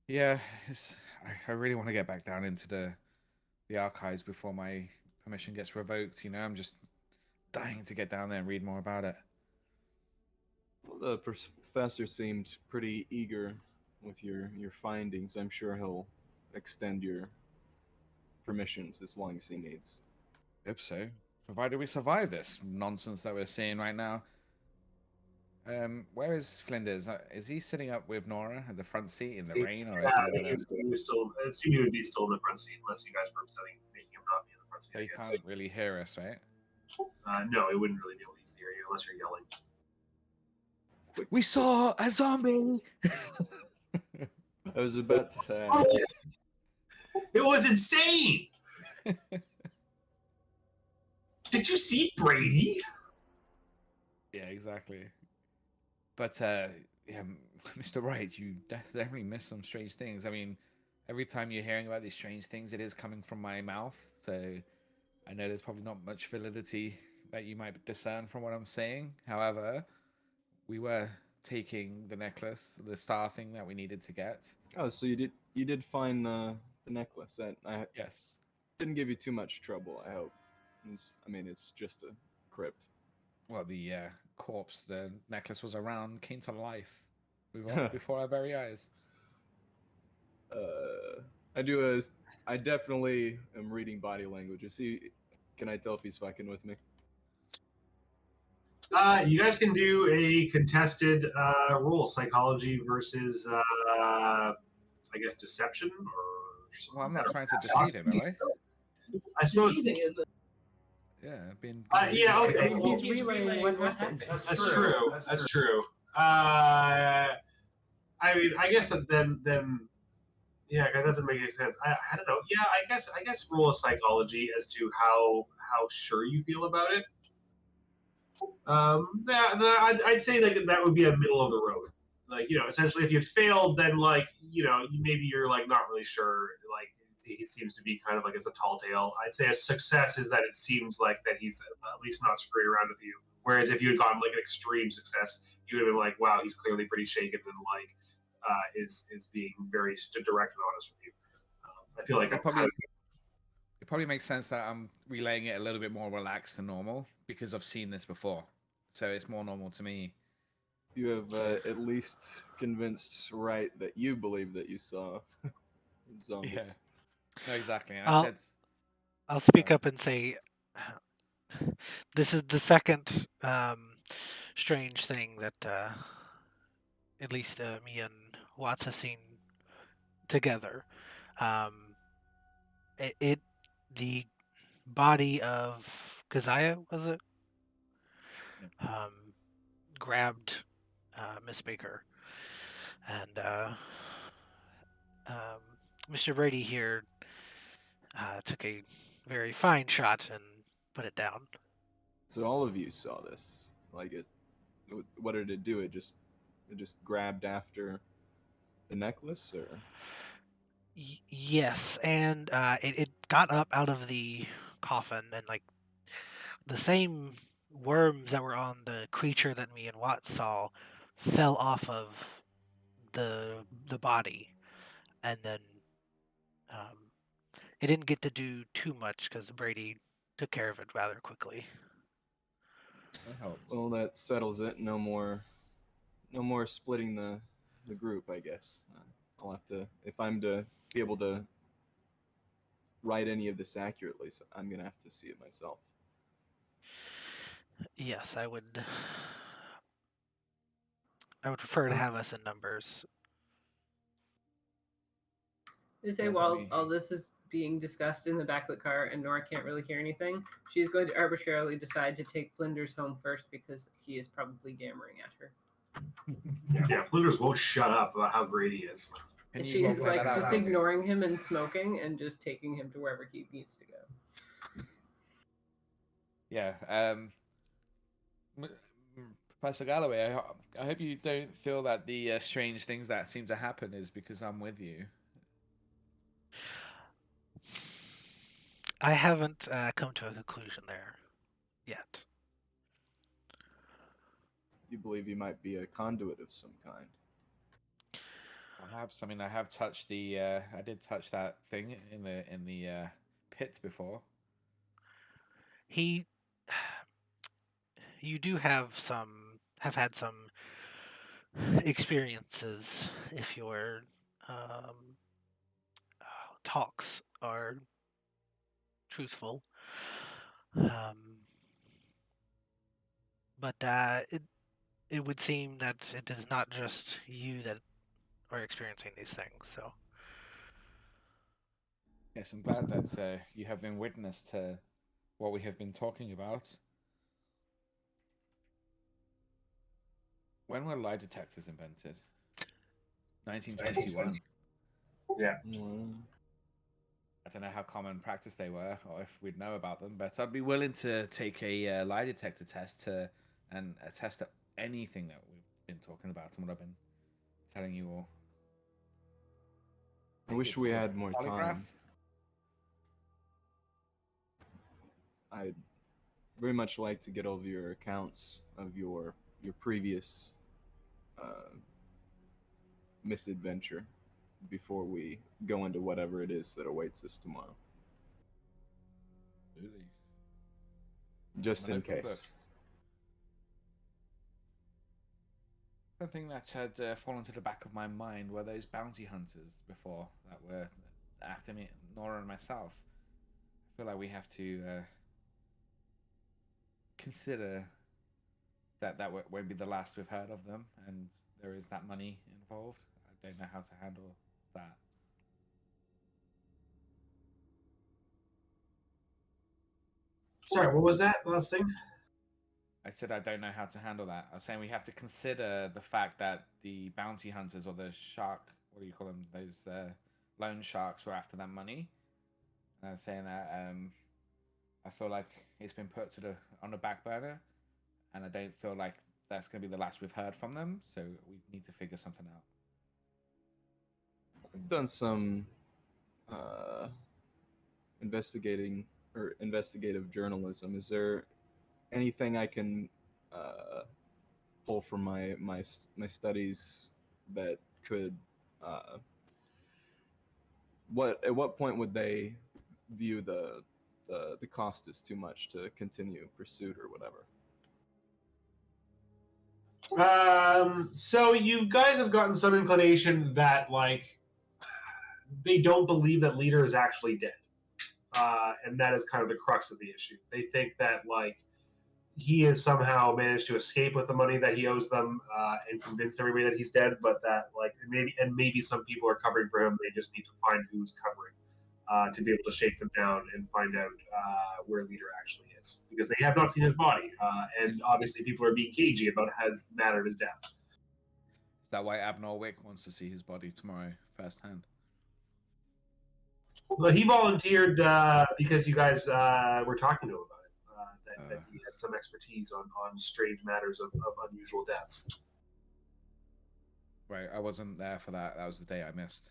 Yeah, I really want to get back down into the archives before my permission gets revoked. I'm just dying to get down there and read more about it. Well, the professor seemed pretty eager with your findings. I'm sure he'll extend your permissions as long as he needs. Hope so, provided we survive this nonsense that we're seeing right now. Where is Flinders? Is he sitting up with Nora at the front seat in the rain, or is he still? It seemed he would be still in the front seat unless you guys were making him not be in the front seat. So he can't really hear us, right? No, it wouldn't really be able to hear you unless you're yelling. We saw a zombie. I was about to ask. It was insane. Did you see Brady? Yeah, exactly. But Yeah, Mr. Wright, you definitely missed some strange things. I mean, every time you're hearing about these strange things, it is coming from my mouth. So I know there's probably not much validity that you might discern from what I'm saying. However, we were taking the necklace, the star thing that we needed to get. Oh, so you did find the necklace. That I Yes. didn't give you too much trouble. I hope. I mean, it's just a crypt. Well, the corpse, the necklace was around, came to life before our very eyes. I do a. I definitely am reading body language. Can I tell if he's fucking with me? You guys can do a contested roll, psychology versus, I guess, deception or something. Well, I'm not trying to deceive him, am I? I suppose. Yeah, I've been. Yeah, okay. I mean, he's relaying what happened. That's true. That's true. I mean, I guess that then yeah, that doesn't make any sense. I don't know. Yeah, I guess roll a psychology as to how sure you feel about it. I'd say like that would be a middle of the road. Like, essentially, if you failed, then like maybe you're like not really sure. Like he seems to be kind of like it's a tall tale. I'd say a success is that it seems like that he's at least not screwing around with you. Whereas if you had gotten like an extreme success, you would have been like, wow, he's clearly pretty shaken and like is being very direct and honest with you. I feel like It probably makes sense that I'm relaying it a little bit more relaxed than normal because I've seen this before, so it's more normal to me. You have at least convinced Wright that you believe that you saw zombies. Yeah. No, exactly. And I'll speak up and say, this is the second strange thing that at least me and Watts have seen together. The body of Keziah, was it? Grabbed Miss Baker, and Mr. Brady here took a very fine shot and put it down. So all of you saw this. Like it. What did it do? It just grabbed after the necklace, or Yes, and it got up out of the coffin, and like the same worms that were on the creature that me and Watts saw fell off of the body, and then um, it didn't get to do too much because Brady took care of it rather quickly. That helps. well, that settles it. No more splitting the group. I guess I'll have to, if I'm to be able to write any of this accurately, so I'm gonna have to see it myself. Yes, I would. I would prefer to have us in numbers. They say That's while me. all this is being discussed in the back of the car and Nora can't really hear anything, she's going to arbitrarily decide to take Flinders home first because he is probably yammering at her. yeah, Flinders won't shut up about how great he is. And you she is roleplay like that out, just please? ignoring him and smoking and just taking him to wherever he needs to go. Yeah. Professor Galloway, I hope you don't feel that the strange things that seem to happen is because I'm with you. I haven't come to a conclusion there yet. You believe you might be a conduit of some kind. Perhaps. I mean, I have touched the. I did touch that thing in the pit before. You do have had some experiences if your um, talks are truthful. But it would seem that it is not just you that are experiencing these things. So Yes, I'm glad that you have been witness to what we have been talking about. When were lie detectors invented? 1921. Yeah. I don't know how common practice they were, or if we'd know about them, but I'd be willing to take a lie detector test and attest to anything that we've been talking about and what I've been telling you all. I wish we had more Polygraph? time. I'd very much like to get over your accounts of your previous misadventure before we go into whatever it is that awaits us tomorrow. Really? Just My in notebook. case. One thing that had fallen to the back of my mind were those bounty hunters before that were after me, Nora and myself. I feel like we have to consider that won't be the last we've heard of them, and there is that money involved. I don't know how to handle that. Sorry, what was that last thing? I said I don't know how to handle that. I was saying we have to consider the fact that the bounty hunters or the shark, what do you call them? Those loan sharks were after that money. And I was saying that I feel like it's been put on the back burner, and I don't feel like that's going to be the last we've heard from them. So we need to figure something out. I've done some investigative journalism. Is there anything I can pull from my studies that could at what point would they view the cost is too much to continue pursuit or whatever? So you guys have gotten some inclination that like they don't believe that Leader is actually dead, and that is kind of the crux of the issue. They think that like he has somehow managed to escape with the money that he owes them, and convinced everybody that he's dead, but that like maybe some people are covering for him. They just need to find who's covering to be able to shake them down and find out where Leader actually is, because they have not seen his body, and obviously people are being cagey about his matter of his death. Is that why Abner Wick wants to see his body tomorrow firsthand? Well, he volunteered because you guys were talking to him about it, that he had some expertise on strange matters of unusual deaths. Right, I wasn't there for that. That was the day I missed.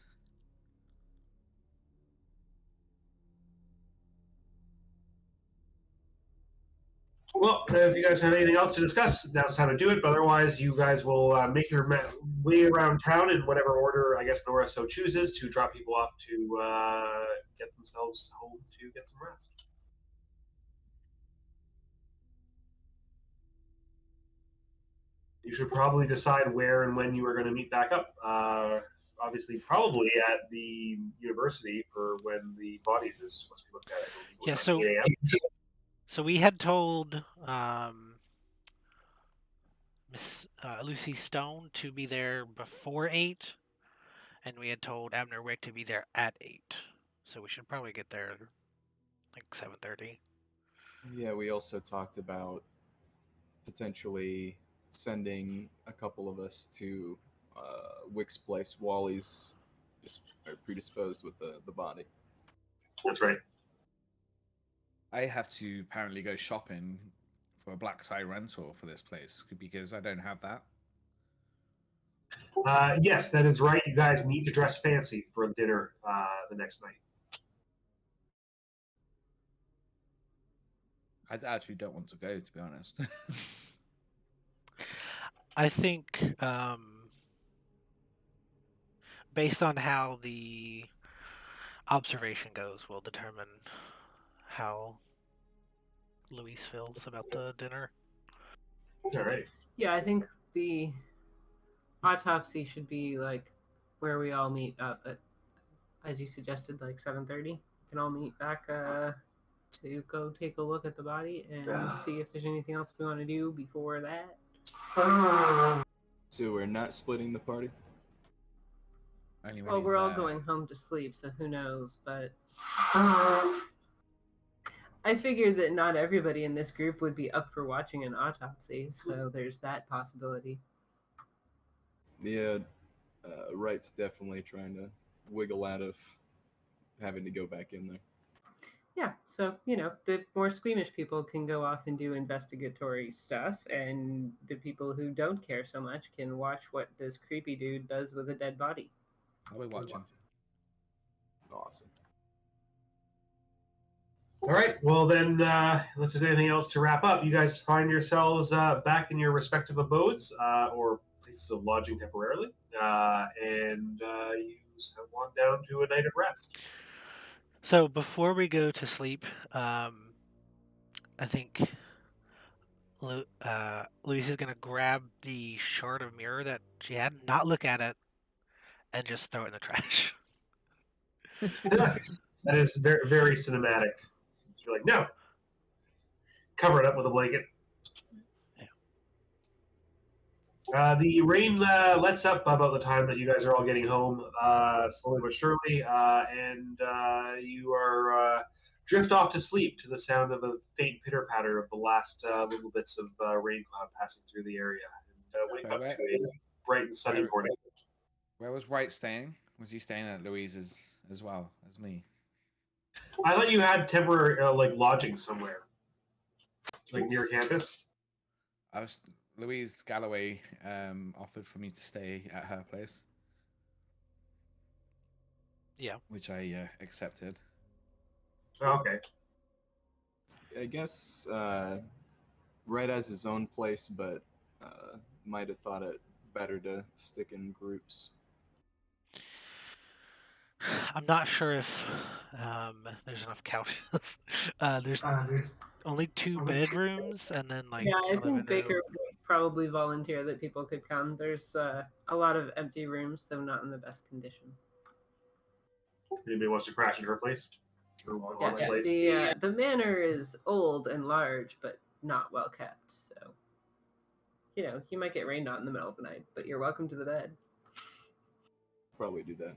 Well, if you guys have anything else to discuss, now's the time to do it. But otherwise, you guys will make your way around town in whatever order I guess Nora so chooses to drop people off to get themselves home to get some rest. You should probably decide where and when you are going to meet back up. Obviously, probably at the university for when the bodies is supposed to be looked at. Yeah, So 8 a.m. So we had told Miss Lucy Stone to be there before 8, and we had told Abner Wick to be there at 8. So we should probably get there like 7:30. Yeah, we also talked about potentially sending a couple of us to Wick's place. Wally's just predisposed with the body. That's right. I have to apparently go shopping for a black tie rental for this place because I don't have that. Yes, that is right. You guys need to dress fancy for dinner the next night. I actually don't want to go, to be honest. I think based on how the observation goes, will determine how Luis feels about the dinner. All right. Yeah, I think the autopsy should be like where we all meet up at, as you suggested, like 7:30. We can all meet back to go take a look at the body and see if there's anything else we want to do before that. So we're not splitting the party? Only when Well, he's we're all there. going home to sleep, so who knows? But I figured that not everybody in this group would be up for watching an autopsy, so there's that possibility. Yeah, Wright's definitely trying to wiggle out of having to go back in there. Yeah, so the more squeamish people can go off and do investigatory stuff, and the people who don't care so much can watch what this creepy dude does with a dead body. I'll be watching. Awesome. All right. Well, then, unless there's anything else to wrap up, you guys find yourselves back in your respective abodes or places of lodging temporarily, and you have walked down to a night of rest. So before we go to sleep, I think Louise is gonna grab the shard of mirror that she had, not look at it, and just throw it in the trash. That is very, very cinematic. You're like, no. Cover it up with a blanket. The rain lets up about the time that you guys are all getting home, slowly but surely, and you are drift off to sleep to the sound of a faint pitter patter of the last little bits of rain cloud passing through the area, and wake So up where, to a bright and sunny where, morning. where was Wright staying? Was he staying at Louise's as well as me? I thought you had temporary like lodging somewhere, like near campus. I was Louise Galloway offered for me to stay at her place, Yeah. which I accepted. Okay. I guess Red has his own place, but might have thought it better to stick in groups. I'm not sure if there's enough couches. There's only 2 bedrooms, and then like Yeah, I a living think Baker room. would probably volunteer that people could come. There's a lot of empty rooms, though not in the best condition. Anybody wants to crash at her place? Or wants this place? The manor is old and large, but not well kept. So, you might get rained on in the middle of the night, but you're welcome to the bed. Probably do that.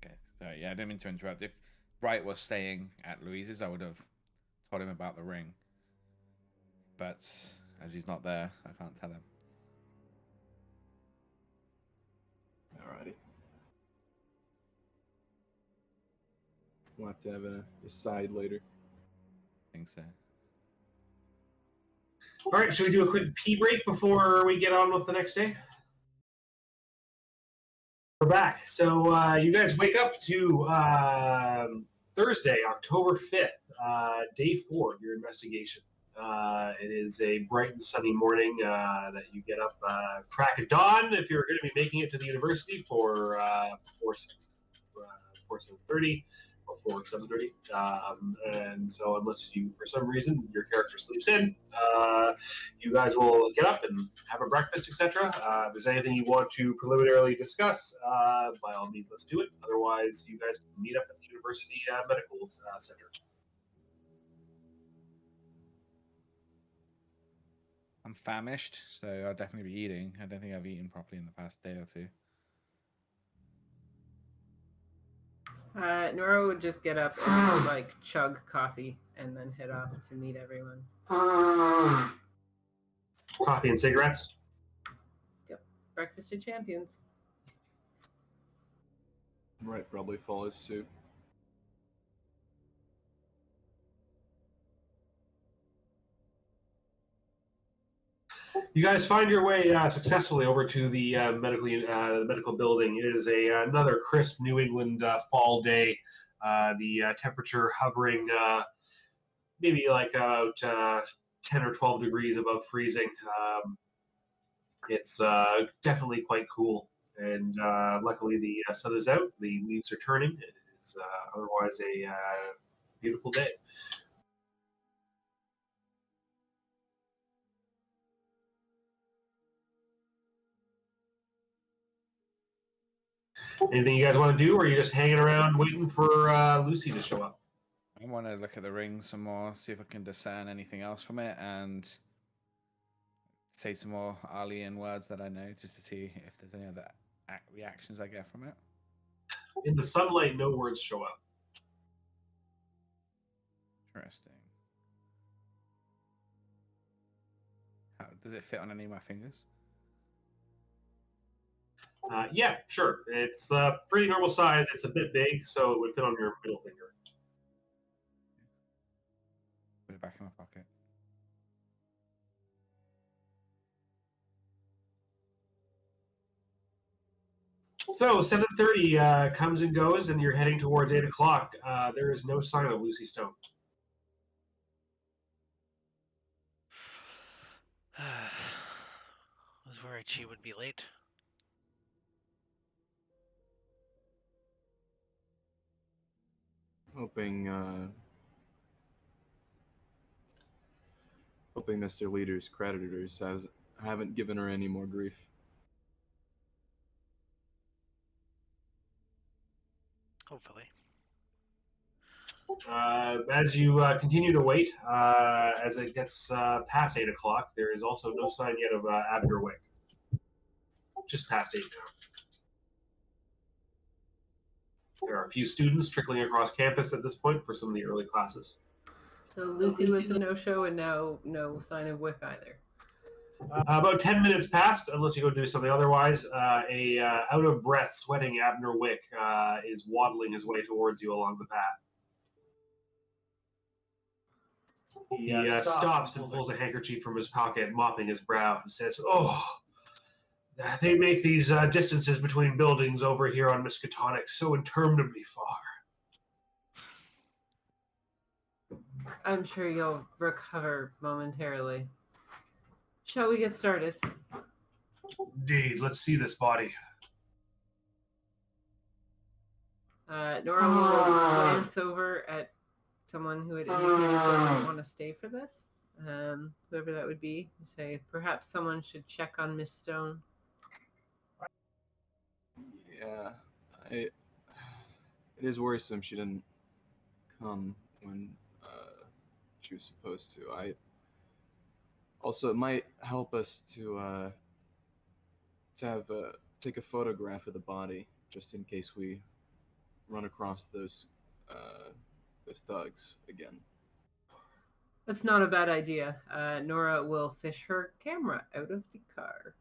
Okay, so yeah, I didn't mean to interrupt. If Wright was staying at Louise's, I would have told him about the ring. But as he's not there, I can't tell him. Alrighty. We'll have to have a side later. I think so. All right, should we do a quick pee break before we get on with the next day? We're back. So you guys wake up to Thursday, October 5th, day 4 of your investigation. It is a bright and sunny morning that you get up crack of dawn if you're going to be making it to the university for 7:30 or 7:30. And so unless you, for some reason, your character sleeps in, you guys will get up and have a breakfast, etc. If there's anything you want to preliminarily discuss, by all means, let's do it. Otherwise, you guys can meet up at the university medical center. I'm famished, so I'll definitely be eating. I don't think I've eaten properly in the past day or two. Nora would just get up and chug coffee and then head off to meet everyone. Coffee and cigarettes. Yep, breakfast of champions. Right, probably follows suit. You guys find your way successfully over to the medical building. It is another crisp New England fall day. The temperature hovering maybe like about 10 or 12 degrees above freezing. It's definitely quite cool. And luckily the sun is out. The leaves are turning. It is otherwise a beautiful day. Anything you guys want to do, or are you just hanging around waiting for Lucy to show up? I want to look at the ring some more, see if I can discern anything else from it, and say some more Arlean words that I know, just to see if there's any other reactions I get from it. In the sunlight, no words show up. Interesting. How, does it fit on any of my fingers? Yeah, sure. It's pretty normal size. It's a bit big, so it would fit on your middle finger. it back in my pocket. So 7:30 comes and goes, and you're heading towards 8 o'clock. There is no sign of Lucy Stone. Was worried she would be late. Hoping Mr. Leader's creditors haven't given her any more grief. Hopefully. As you continue to wait, as it gets past 8 o'clock, there is also no sign yet of Abner Wick. Just past 8 now. There are a few students trickling across campus at this point for some of the early classes. So Lucy was a no-show, and now no sign of Wick either. About 10 minutes passed, unless you go do something otherwise. A out-of-breath, sweating Abner Wick is waddling his way towards you along the path. He stops and pulls a handkerchief from his pocket, mopping his brow, and says, "Oh, they make these distances between buildings over here on Miskatonic so interminably far." I'm sure you'll recover momentarily. Shall we get started? Indeed, let's see this body. Nora will glance over at someone who had indicated they might want to stay for this. Whoever that would be. Say, perhaps someone should check on Miss Stone. Yeah, it is worrisome she didn't come when she was supposed to. Also, it might help us to take a photograph of the body, just in case we run across those thugs again. That's not a bad idea. Nora will fish her camera out of the car.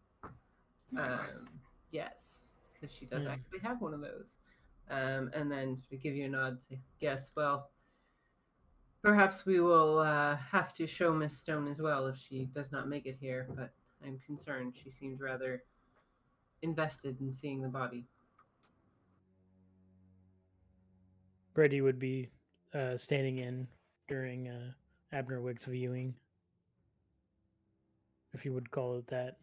Nice. Yes, because she does actually have one of those. And then to give you a nod to yes, well, perhaps we will have to show Miss Stone as well if she does not make it here, but I'm concerned. She seemed rather invested in seeing the body. Brady would be standing in during Abner Wick's viewing, if you would call it that.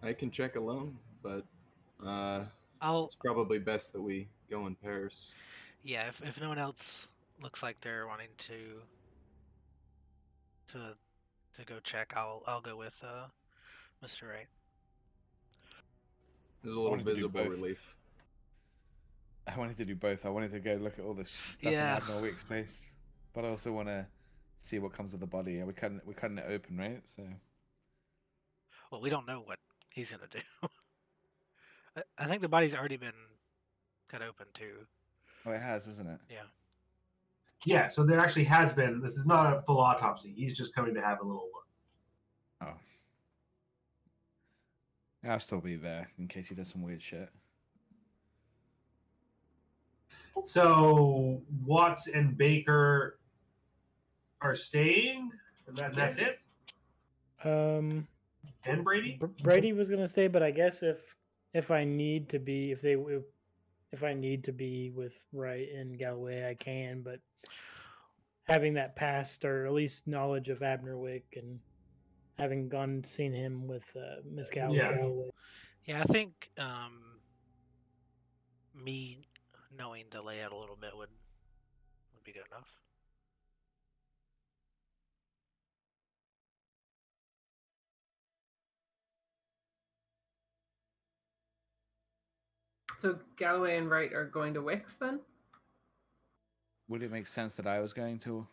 I can check alone, but I'll. it's probably best that we go in pairs. Yeah, if no one else looks like they're wanting to go check, I'll go with Mr. Wright. There's a little wanted to do visible both. relief. I wanted to do both. I wanted to go look at all this stuff Yeah. in Abner Wick's place, but I also want to see what comes of the body. We're cutting it open, right? So. Well, we don't know what he's gonna do. I think the body's already been cut open too. Oh, it has, isn't it? Yeah. Yeah, so there actually has been. This is not a full autopsy. He's just coming to have a little look. Oh. I'll still be there in case he does some weird shit. So Watts and Baker are staying, and that's it. And Brady. Brady was gonna stay, but I guess if I need to be, if I need to be with Wright and Galloway, I can. But having that past or at least knowledge of Abner Wick and having seen him with Miss Galloway. Yeah, I think me knowing the layout a little bit would be good enough. So Galloway and Wright are going to Wicks then? Would it make sense that I was going to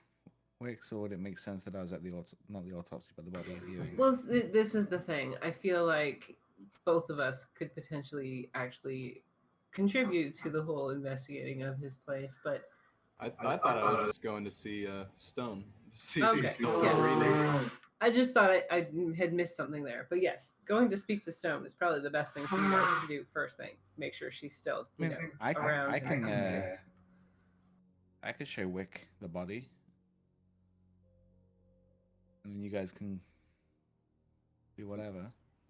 Wicks, or would it make sense that I was at not the autopsy, but the body viewing? Well, this is the thing. I feel like both of us could potentially actually contribute to the whole investigating of his place, but I thought I was just going to see Stone. Okay, Stone yeah. breathing. I just thought I had missed something there. But yes, going to speak to Stone is probably the best thing for you guys to do first thing. Make sure she's still, I mean, around. I and can safe. I could show Wick the body, and then you guys can do whatever.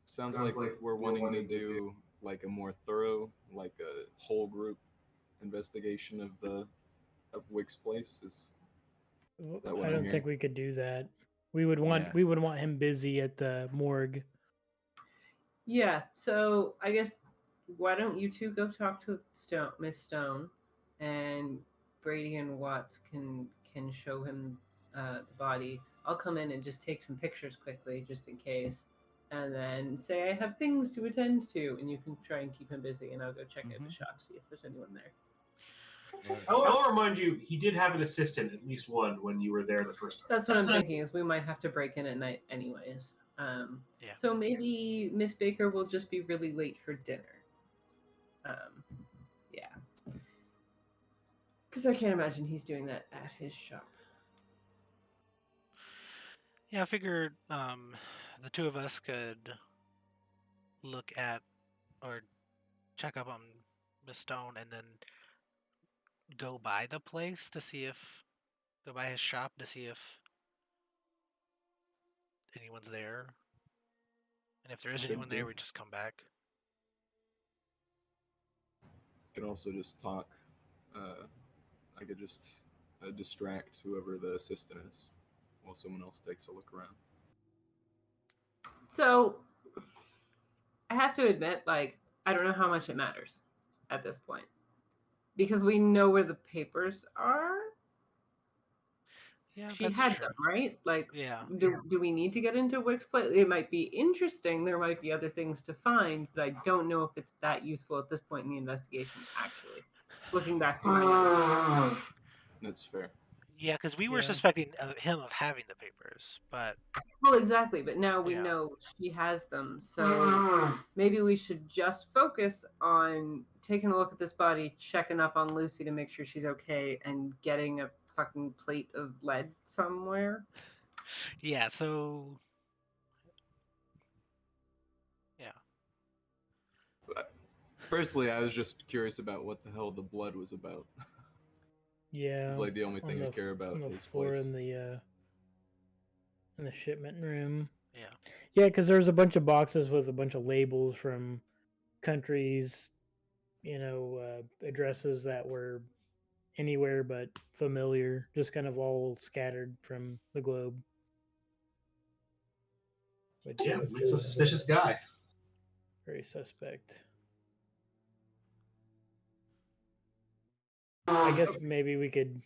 Sounds like we're wanting to do like a more thorough, like a whole group investigation of Wick's place. Is that what I I'm don't hearing? think we could do that. We would want him busy at the morgue. Yeah. So I guess why don't you two go talk to Miss Stone, and Brady and Watts can show him the body. I'll come in and just take some pictures quickly, just in case, and then say I have things to attend to, and you can try and keep him busy, and I'll go check out the shop, see if there's anyone there. I'll remind you, he did have an assistant, at least one, when you were there the first time. That's what I'm thinking. Is we might have to break in at night, anyways. Yeah. So maybe Miss Baker will just be really late for dinner. Yeah. Because I can't imagine he's doing that at his shop. Yeah, I figured the two of us could look at or check up on Miss Stone and then go by the place to see if go by his shop to see if anyone's there. And if there is anyone there, we just come back. Could also just talk. I could just distract whoever the assistant is while someone else takes a look around. So, I have to admit, like, I don't know how much it matters at this point. Because we know where the papers are. Yeah, She that's had true. them, right? Like, Yeah. do we need to get into Wick's place? It might be interesting. There might be other things to find, but I don't know if it's that useful at this point in the investigation, actually. Looking back to my notes. That's fair. Yeah, because we were Yeah. suspecting him of having the papers, but Well, exactly, but now we Yeah. know she has them, so maybe we should just focus on taking a look at this body, checking up on Lucy to make sure she's okay, and getting a fucking plate of lead somewhere. yeah, so yeah. Personally, I was just curious about what the hell the blood was about. Yeah. It's like the only on thing I the- care about on the is floor place. in the shipment room. Yeah. Yeah, because there's a bunch of boxes with a bunch of labels from countries, addresses that were anywhere but familiar, just kind of all scattered from the globe. Which Yeah, is, makes a suspicious guy. very suspect. I guess maybe we could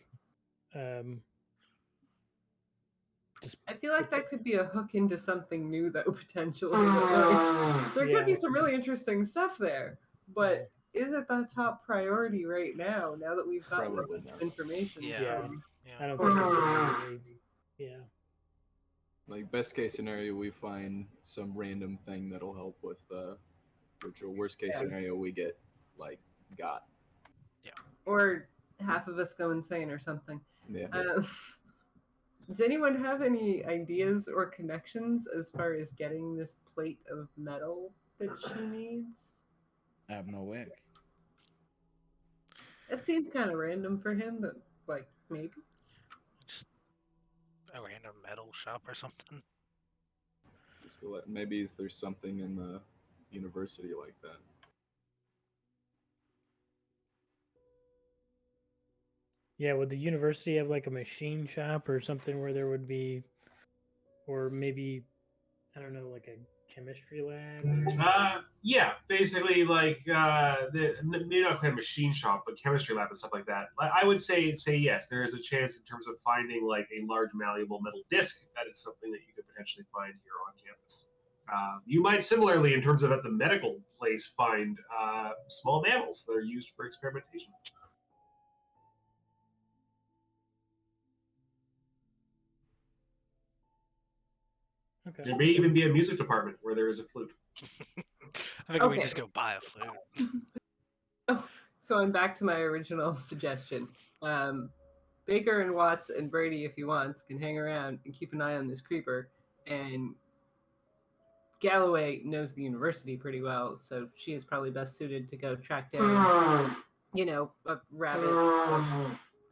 just I feel like that could be a hook into something new, though, potentially. Like, there could be some really interesting stuff there, but is it the top priority right now that we've got Probably much not. information? Yeah. from- I don't think it's really, yeah. Like best case scenario, we find some random thing that'll help with ritual. Worst case scenario, we get like got. Or half of us go insane or something. Yeah. Does anyone have any ideas or connections as far as getting this plate of metal that she needs? I have no Wick. It seems kind of random for him, but like maybe. Just a random metal shop or something. Just go let, maybe there's something in the university like that. Yeah, would the university have like a machine shop or something where there would be, or maybe, I don't know, like a chemistry lab? Yeah, basically like maybe not quite a machine shop, but chemistry lab and stuff like that. I would say yes. There is a chance in terms of finding like a large malleable metal disc. That is something that you could potentially find here on campus. You might similarly, in terms of at the medical place, find small mammals that are used for experimentation. Okay. There may even be a music department where there is a flute. I think we Okay. just go buy a flute. So I'm back to my original suggestion. Baker and Watts and Brady, if he wants, can hang around and keep an eye on this creeper. and Galloway knows the university pretty well, so she is probably best suited to go track down, a rabbit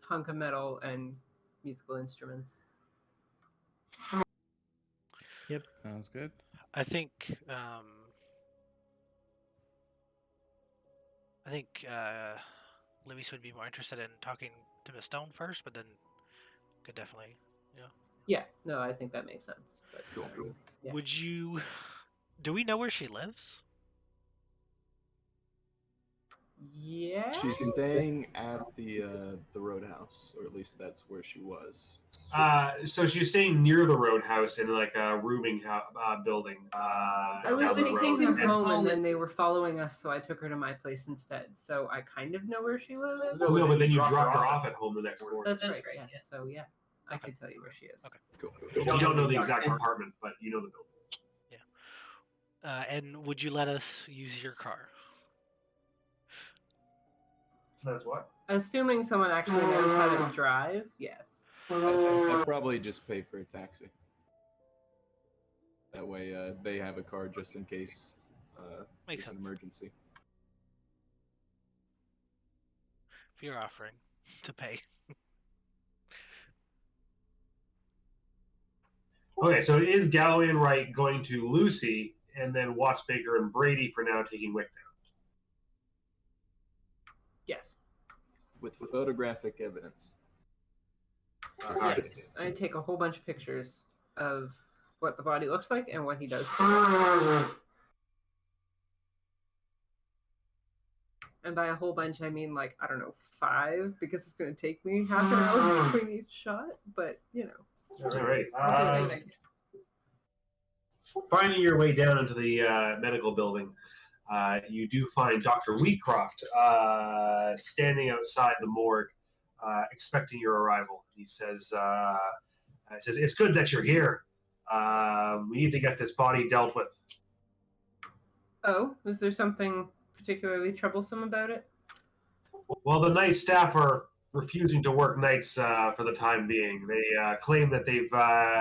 hunk of metal and musical instruments. Sounds good. I think Luis would be more interested in talking to Miss Stone first, but then could definitely, Yeah, no, I think that makes sense. But, Cool. Yeah. Would you? Do we know where she lives? Yeah. She's staying at the Roadhouse, or at least that's where she was. So she's staying near the Roadhouse in like a rooming building. I was down the taking road. her home, and then they were following us, so I took her to my place instead. So I kind of know where she lives. No, but then you dropped her off at home the next morning. That's right. Yes. So yeah, I can tell you where she is. Okay. Cool. You don't know the exact apartment, but you know the building. And would you let us use your car? That's what? Assuming someone actually knows how to drive, yes. I'd probably just pay for a taxi. That way, they have a car just in case Makes it's an sense. emergency. If you're offering to pay. Okay, so is Galloway and Wright going to Lucy, and then Watts Baker and Brady for now taking Wick down? Yes. With photographic evidence. Yes. I take a whole bunch of pictures of what the body looks like and what he does to it. And by a whole bunch, I mean, like, I don't know, 5, because it's going to take me half an hour between each shot, but, All right. I'll do it. Finding your way down into the medical building, you do find Dr. Wheatcroft standing outside the morgue, expecting your arrival. He says, "It's good that you're here. We need to get this body dealt with." Oh, is there something particularly troublesome about it? Well, the night staff are refusing to work nights for the time being. They claim that they've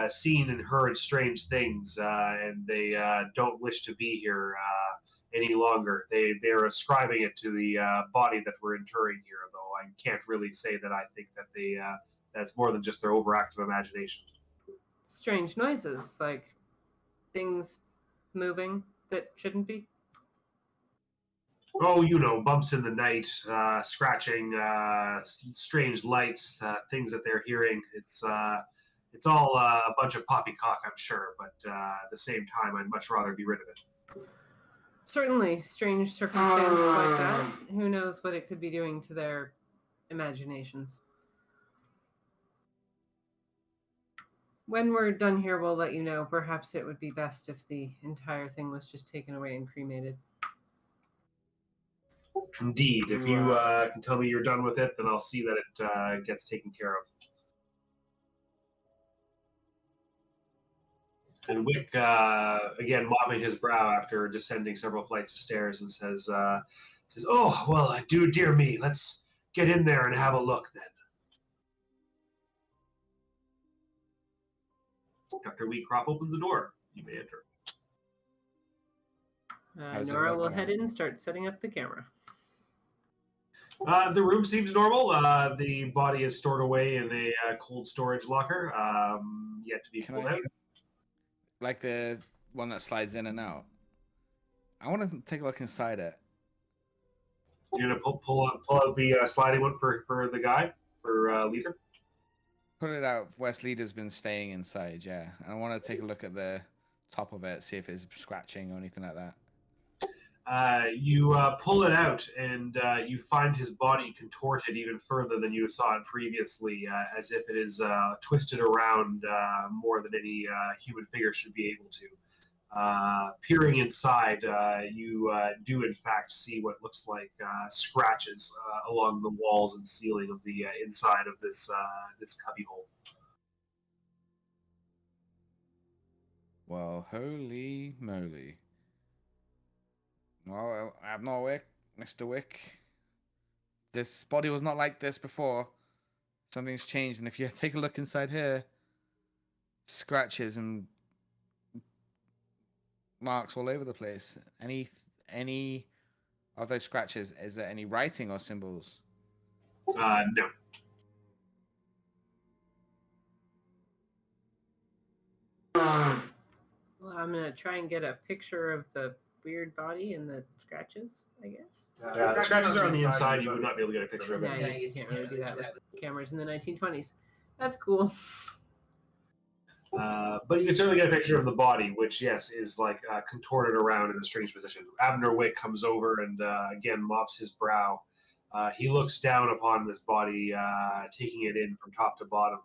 seen and heard strange things, and they don't wish to be here any longer. They're ascribing it to the body that we're interring here, though I can't really say that I think that that's more than just their overactive imagination. Strange noises, like things moving that shouldn't be. Oh, bumps in the night, scratching, strange lights, things that they're hearing. It's all a bunch of poppycock, I'm sure, but at the same time, I'd much rather be rid of it. Certainly, strange circumstance like that. Who knows what it could be doing to their imaginations. When we're done here, we'll let you know. Perhaps it would be best if the entire thing was just taken away and cremated. Indeed. If you can tell me you're done with it, then I'll see that it gets taken care of. And Wick, again, mopping his brow after descending several flights of stairs, and says, "Oh, well, dear me, let's get in there and have a look then." Dr. Wheatcroft opens the door. You may enter. How's it Nora will looking? head in and start setting up the camera. The room seems normal. The body is stored away in a cold storage locker, yet to be Can pulled I- out. Like the one that slides in and out. I want to take a look inside it. You're gonna pull out the sliding one for the guy for leader. Put it out. West Leader's been staying inside, yeah. And I want to take a look at the top of it, see if it's scratching or anything like that. You pull it out, and you find his body contorted even further than you saw it previously, as if it is twisted around more than any human figure should be able to. Peering inside, you do in fact see what looks like scratches along the walls and ceiling of the inside of this cubbyhole. Well, holy moly. Well, Admiral Wick, Mr. Wick. This body was not like this before. Something's changed, and if you take a look inside here, scratches and marks all over the place. Any of those scratches? Is there any writing or symbols? No. Well, I'm gonna try and get a picture of the weird body and the scratches, I guess. The scratches are on the inside. You would not be able to get a picture of Yeah, it. you can't really do that with cameras in the 1920s. That's cool. But you can certainly get a picture of the body, which, yes, is like contorted around in a strange position. Abner Wick comes over and again mops his brow. He looks down upon this body, taking it in from top to bottom.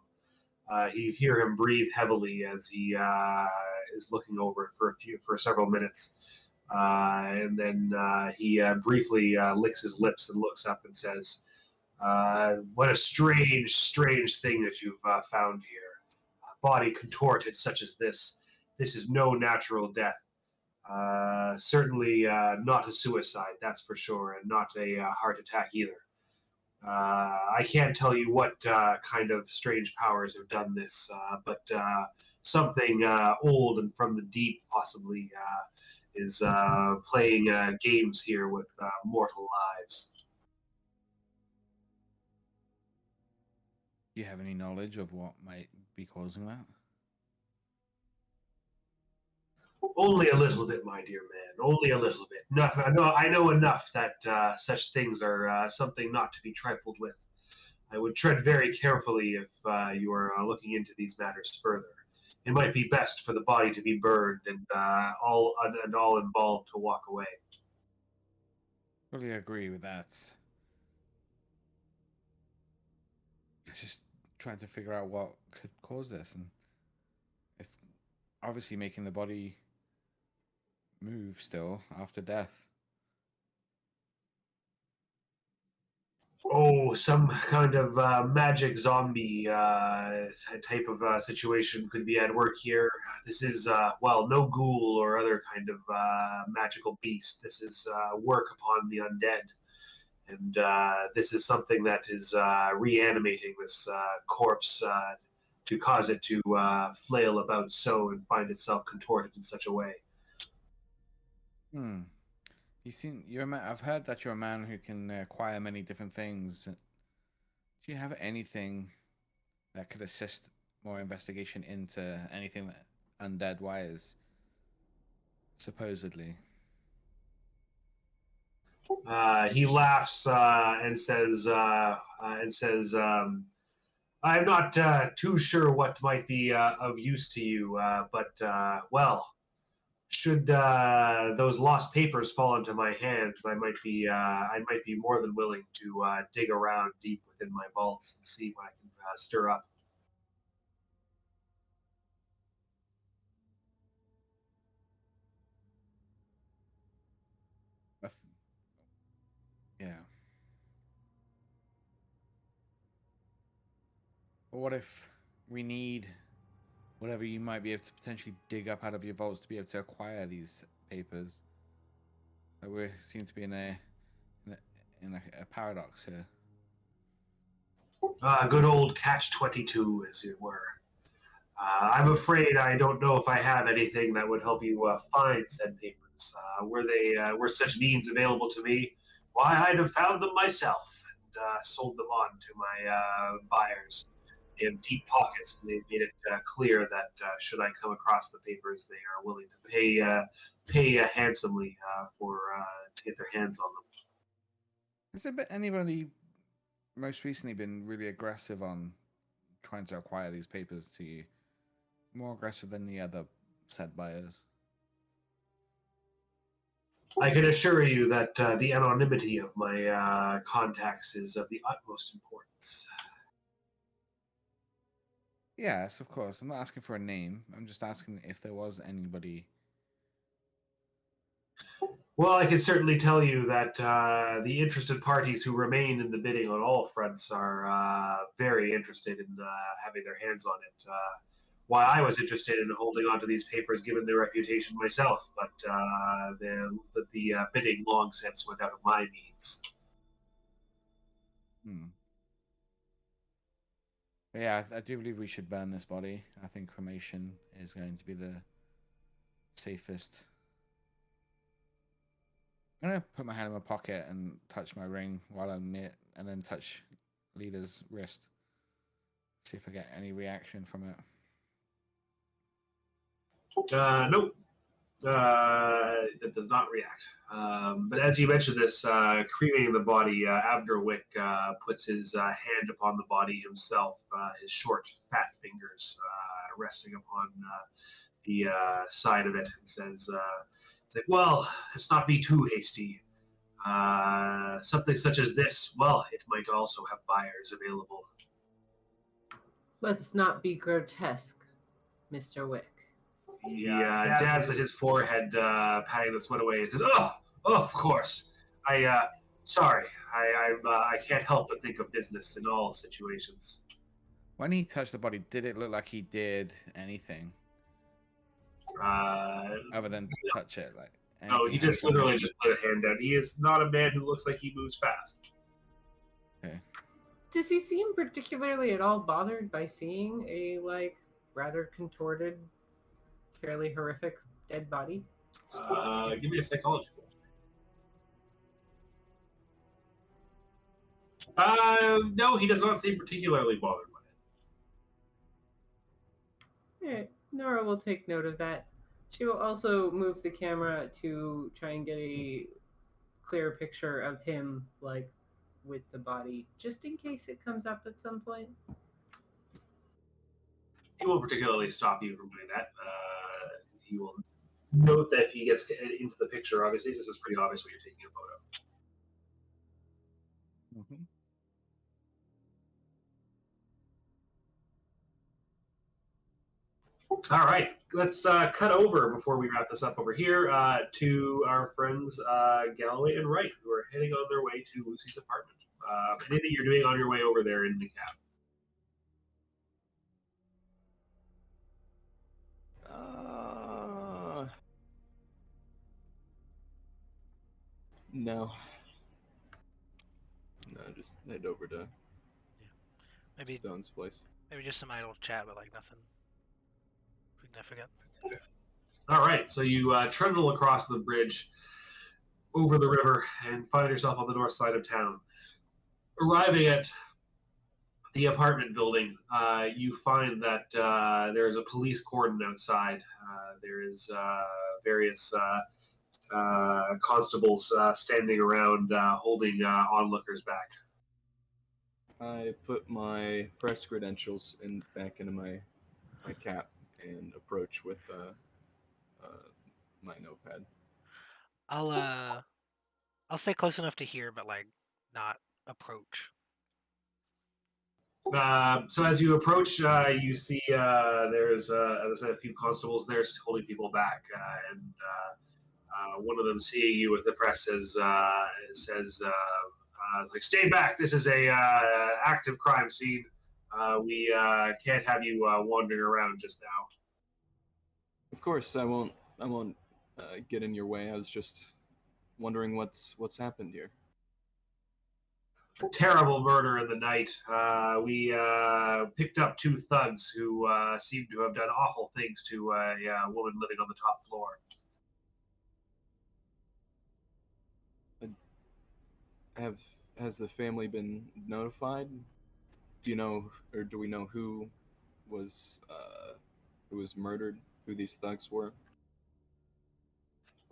You hear him breathe heavily as he is looking over it for several minutes, and then he briefly licks his lips and looks up and says, "What a strange, strange thing that you've found here. A body contorted such as this. This is no natural death. Certainly not a suicide, that's for sure, and not a heart attack either. I can't tell you what kind of strange powers have done this, but something old and from the deep possibly is playing games here with mortal lives." Do you have any knowledge of what might be causing that? Only a little bit, my dear man. Only a little bit. Nothing. I know enough that such things are something not to be trifled with. I would tread very carefully if you are looking into these matters further. It might be best for the body to be burned and all involved to walk away. Fully agree with that. Just trying to figure out what could cause this, and it's obviously making the body move still after death. Oh, some kind of magic zombie type of situation could be at work here. This is, well, no ghoul or other kind of magical beast. This is work upon the undead. And this is something that is reanimating this corpse to cause it to flail about so and find itself contorted in such a way. Hmm. You're a man. I've heard that you're a man who can acquire many different things. Do you have anything that could assist more investigation into anything that undead wise, supposedly? He laughs and says, "I'm not too sure what might be of use to you, but well, should those lost papers fall into my hands, I might be more than willing to dig around deep within my vaults and see what I can stir up." Yeah. But what if we need whatever you might be able to potentially dig up out of your vaults to be able to acquire these papers? We seem to be in a paradox here. Good old catch-22, as it were. I'm afraid I don't know if I have anything that would help you find said papers. Were such means available to me, why, I'd have found them myself and sold them on to my buyers. They have deep pockets, and they've made it clear that should I come across the papers, they are willing to pay handsomely for to get their hands on them. Has there been anybody most recently been really aggressive on trying to acquire these papers to you? More aggressive than the other said buyers? I can assure you that the anonymity of my contacts is of the utmost importance. Yes, of course. I'm not asking for a name. I'm just asking if there was anybody. Well, I can certainly tell you that the interested parties who remain in the bidding on all fronts are very interested in having their hands on it. Why I was interested in holding on to these papers, given their reputation myself, but the bidding long since went out of my means. Hmm. But yeah, I do believe we should burn this body. I think cremation is going to be the safest I'm gonna put my hand in my pocket and touch my ring while I'm near, and then touch Leader's wrist. See if I get any reaction from it. Nope. It does not react. But as you mentioned this, cremating the body, Abner Wick puts his hand upon the body himself, his short, fat fingers resting upon the side of it, and says, it's like, well, let's not be too hasty. Something such as this, well, it might also have buyers available. Let's not be grotesque, Mr. Wick. He dabs at his forehead, patting the sweat away, and says, "Oh, of course. Sorry. I can't help but think of business in all situations." When he touched the body, did it look like he did anything other than touch it? Like No, he just literally just put a hand down. He is not a man who looks like he moves fast. Okay. Does he seem particularly at all bothered by seeing a rather contorted, fairly horrific dead body? Give me a psychology roll. No, he does not seem particularly bothered by it. Alright, Nora will take note of that. She will also move the camera to try and get a clear picture of him, with the body, just in case it comes up at some point. He won't particularly stop you from doing that. He will note that if he gets into the picture, obviously, this is pretty obvious what you're taking a photo. Mm-hmm. All right, let's cut over before we wrap this up over here to our friends Galloway and Wright, who are heading on their way to Lucy's apartment. Anything you're doing on your way over there in the cab? No. No, just head over to Maybe Stone's place. maybe just some idle chat, but nothing significant. All right, so you trundle across the bridge over the river and find yourself on the north side of town. Arriving at the apartment building, you find that there is a police cordon outside. There is various constables standing around holding onlookers back. I put my press credentials back into my cap and approach with my notepad. I'll stay close enough to hear, but not approach. So as you approach, you see there's, as I said, a few constables there holding people back, and one of them, seeing you with the press, says, "Stay back! This is a active crime scene. We can't have you wandering around just now." Of course, I won't get in your way. I was just wondering what's happened here. Terrible murder in the night. We picked up two thugs who seem to have done awful things to a woman living on the top floor. Has the family been notified? Do you know, or do we know who was murdered? Who these thugs were?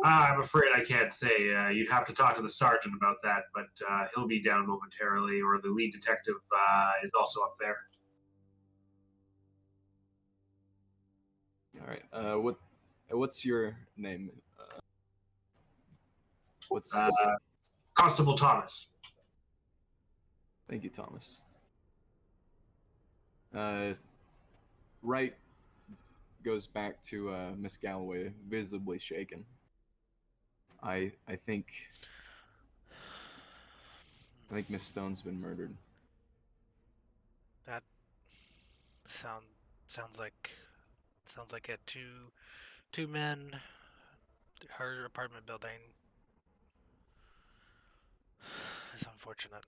I'm afraid I can't say. You'd have to talk to the sergeant about that, but he'll be down momentarily, or the lead detective is also up there. All right. What's your name? What's Constable Thomas. Thank you, Thomas. Wright goes back to Miss Galloway, visibly shaken. I think Miss Stone's been murdered. That sounds like it. Two men, her apartment building. It's unfortunate.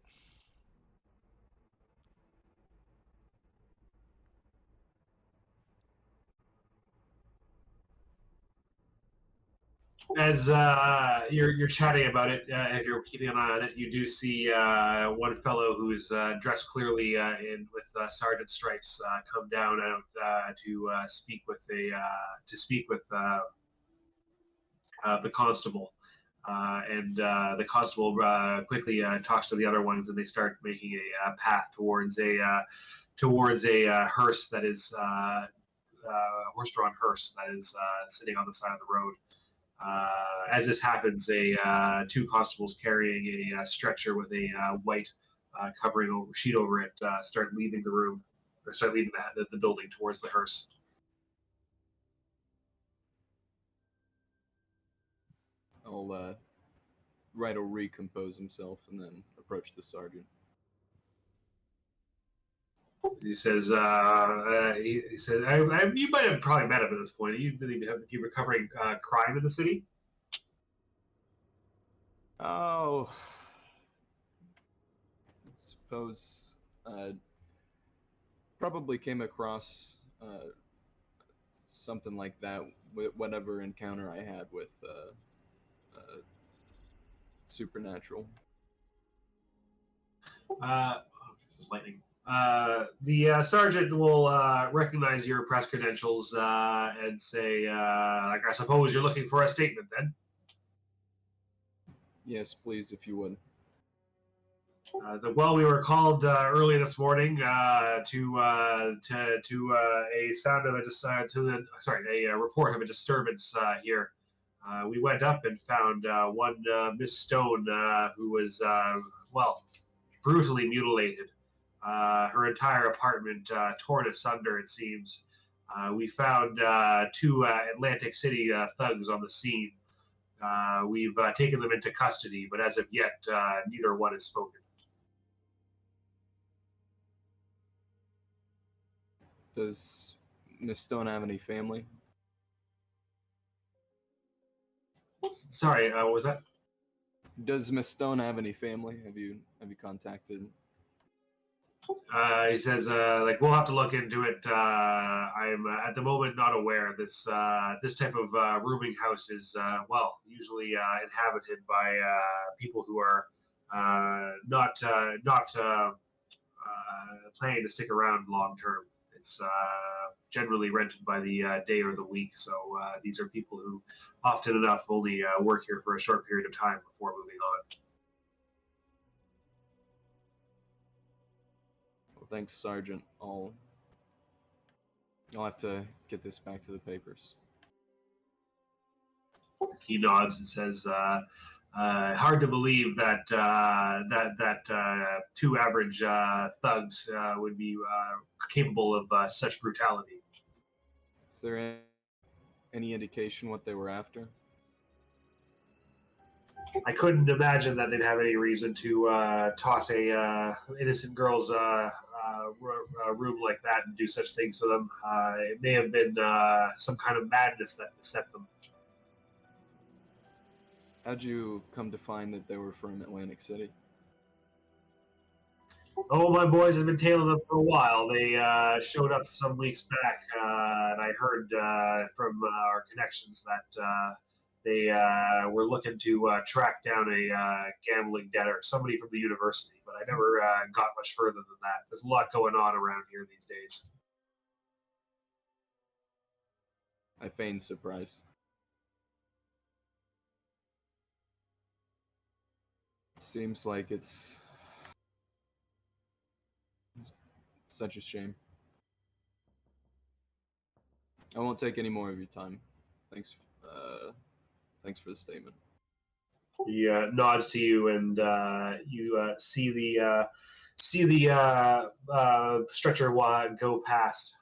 As you're chatting about it, if you're keeping an eye on it, you do see one fellow who's dressed clearly in with sergeant stripes come down out to speak with the constable. And the constable quickly talks to the other ones, and they start making a path towards a hearse that is horse-drawn hearse that is sitting on the side of the road. As this happens, two constables carrying a stretcher with a white covering sheet over it start leaving the room, or start leaving the building towards the hearse. I'll Ryder recompose himself and then approach the sergeant. He says, he said, you might have probably met him at this point. You recovering crime in the city? Oh, I suppose probably came across something like that with whatever encounter I had with supernatural. This is lightning. The sergeant will recognize your press credentials and say, like, I suppose you're looking for a statement then? Yes, please, if you would. Well, we were called early this morning to a sound of a report of a disturbance here. We went up and found one Miss Stone who was brutally mutilated. Her entire apartment torn asunder, it seems. We found two Atlantic City thugs on the scene. We've taken them into custody, but as of yet, neither one has spoken. Does Miss Stone have any family? Sorry, what was that? Does Miss Stone have any family? Have you contacted? He says, we'll have to look into it. I'm at the moment not aware. This type of rooming house is usually inhabited by people who are not planning to stick around long term. It's generally rented by the day or the week. So these are people who, often enough, only work here for a short period of time before moving on. Well, thanks, Sergeant. I'll have to get this back to the papers. He nods and says, "Hard to believe that two average thugs would be capable of such brutality." Is there any indication what they were after? I couldn't imagine that they'd have any reason to toss a innocent girl's room like that and do such things to them. It may have been some kind of madness that beset them. How'd you come to find that they were from Atlantic City? Oh, my boys have been tailing them for a while. They showed up some weeks back, and I heard from our connections that they were looking to track down a gambling debtor, somebody from the university, but I never got much further than that. There's a lot going on around here these days. I feign surprise. Seems like it's such a shame. I won't take any more of your time. Thanks for the statement. He nods to you, and you see the stretcher go past.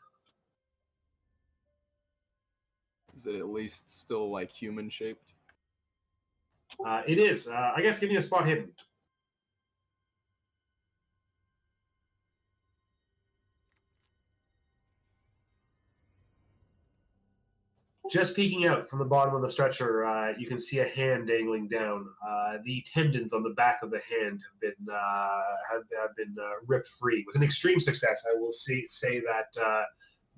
Is it at least still like human shaped? It is. I guess give me a spot hidden. Just peeking out from the bottom of the stretcher, you can see a hand dangling down. The tendons on the back of the hand have been ripped free with an extreme success. I will say that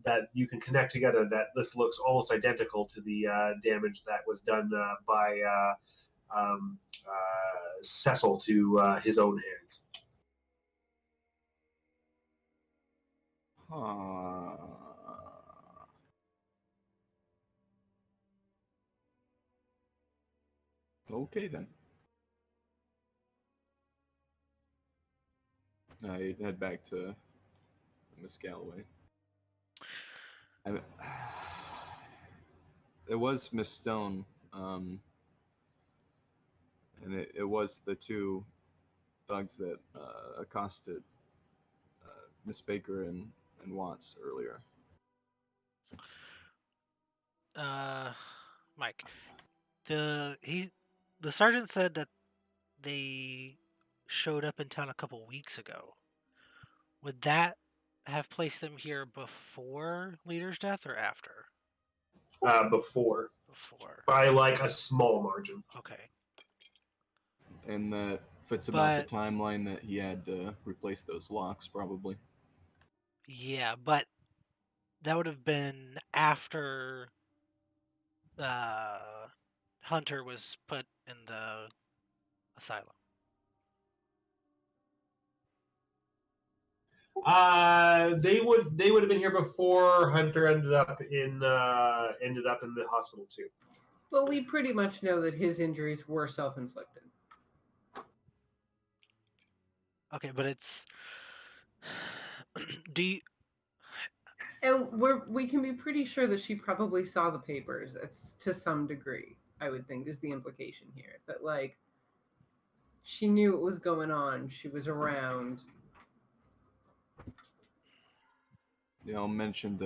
that you can connect together that this looks almost identical to the damage that was done by Cecil to his own hands. Okay then. I head back to Miss Galloway. It was Miss Stone, and it was the two thugs that accosted Miss Baker and Watts earlier. Mike, the sergeant said that they showed up in town a couple weeks ago. Would that have placed them here before Leader's death or after? Before. Before. By like a small margin. Okay. And that fits about the timeline that he had to replace those locks, probably. Yeah, but that would have been after Hunter was put in the asylum. They would have been here before Hunter ended up in the hospital too. Well, we pretty much know that his injuries were self-inflicted. Okay, but it's do you... And we can be pretty sure that she probably saw the papers to some degree, I would think, is the implication here. That, like, she knew what was going on. She was around. You know, mentioned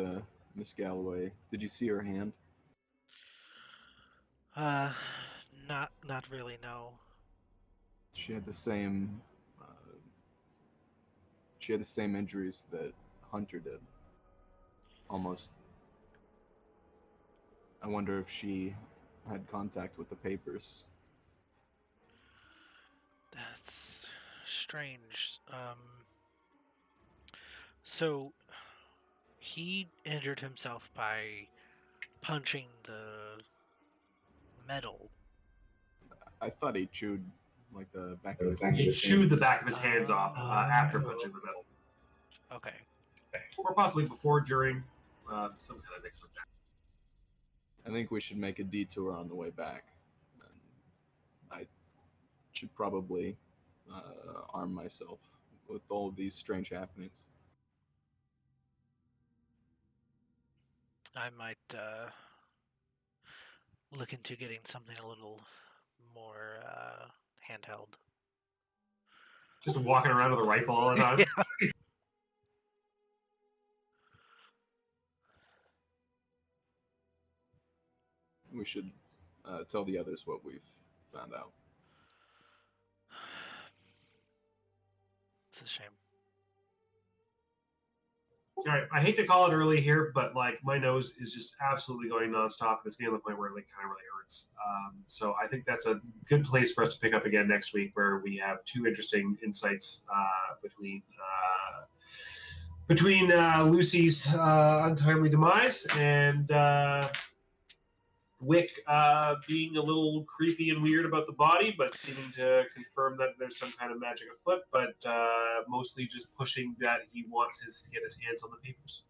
Miss Galloway. Did you see her hand? Not really, no. She had the same injuries that Hunter did. Almost. I wonder if she had contact with the papers. That's strange. So he injured himself by punching the metal. I thought he chewed like the back of his hands. He chewed the back of his hands off after punching the metal. Okay. Or possibly before, during, some kind of mix of that. I think we should make a detour on the way back. And I should probably arm myself with all of these strange happenings. I might look into getting something a little more handheld. Just walking around with a rifle all the time? Yeah. We should tell the others what we've found out. It's a shame. All right, I hate to call it early here, but like my nose is just absolutely going nonstop. It's getting to the point where it like kind of really hurts. So I think that's a good place for us to pick up again next week, where we have two interesting insights between Lucy's untimely demise and Wick being a little creepy and weird about the body, but seeming to confirm that there's some kind of magic afoot, but mostly just pushing that he wants to get his hands on the papers.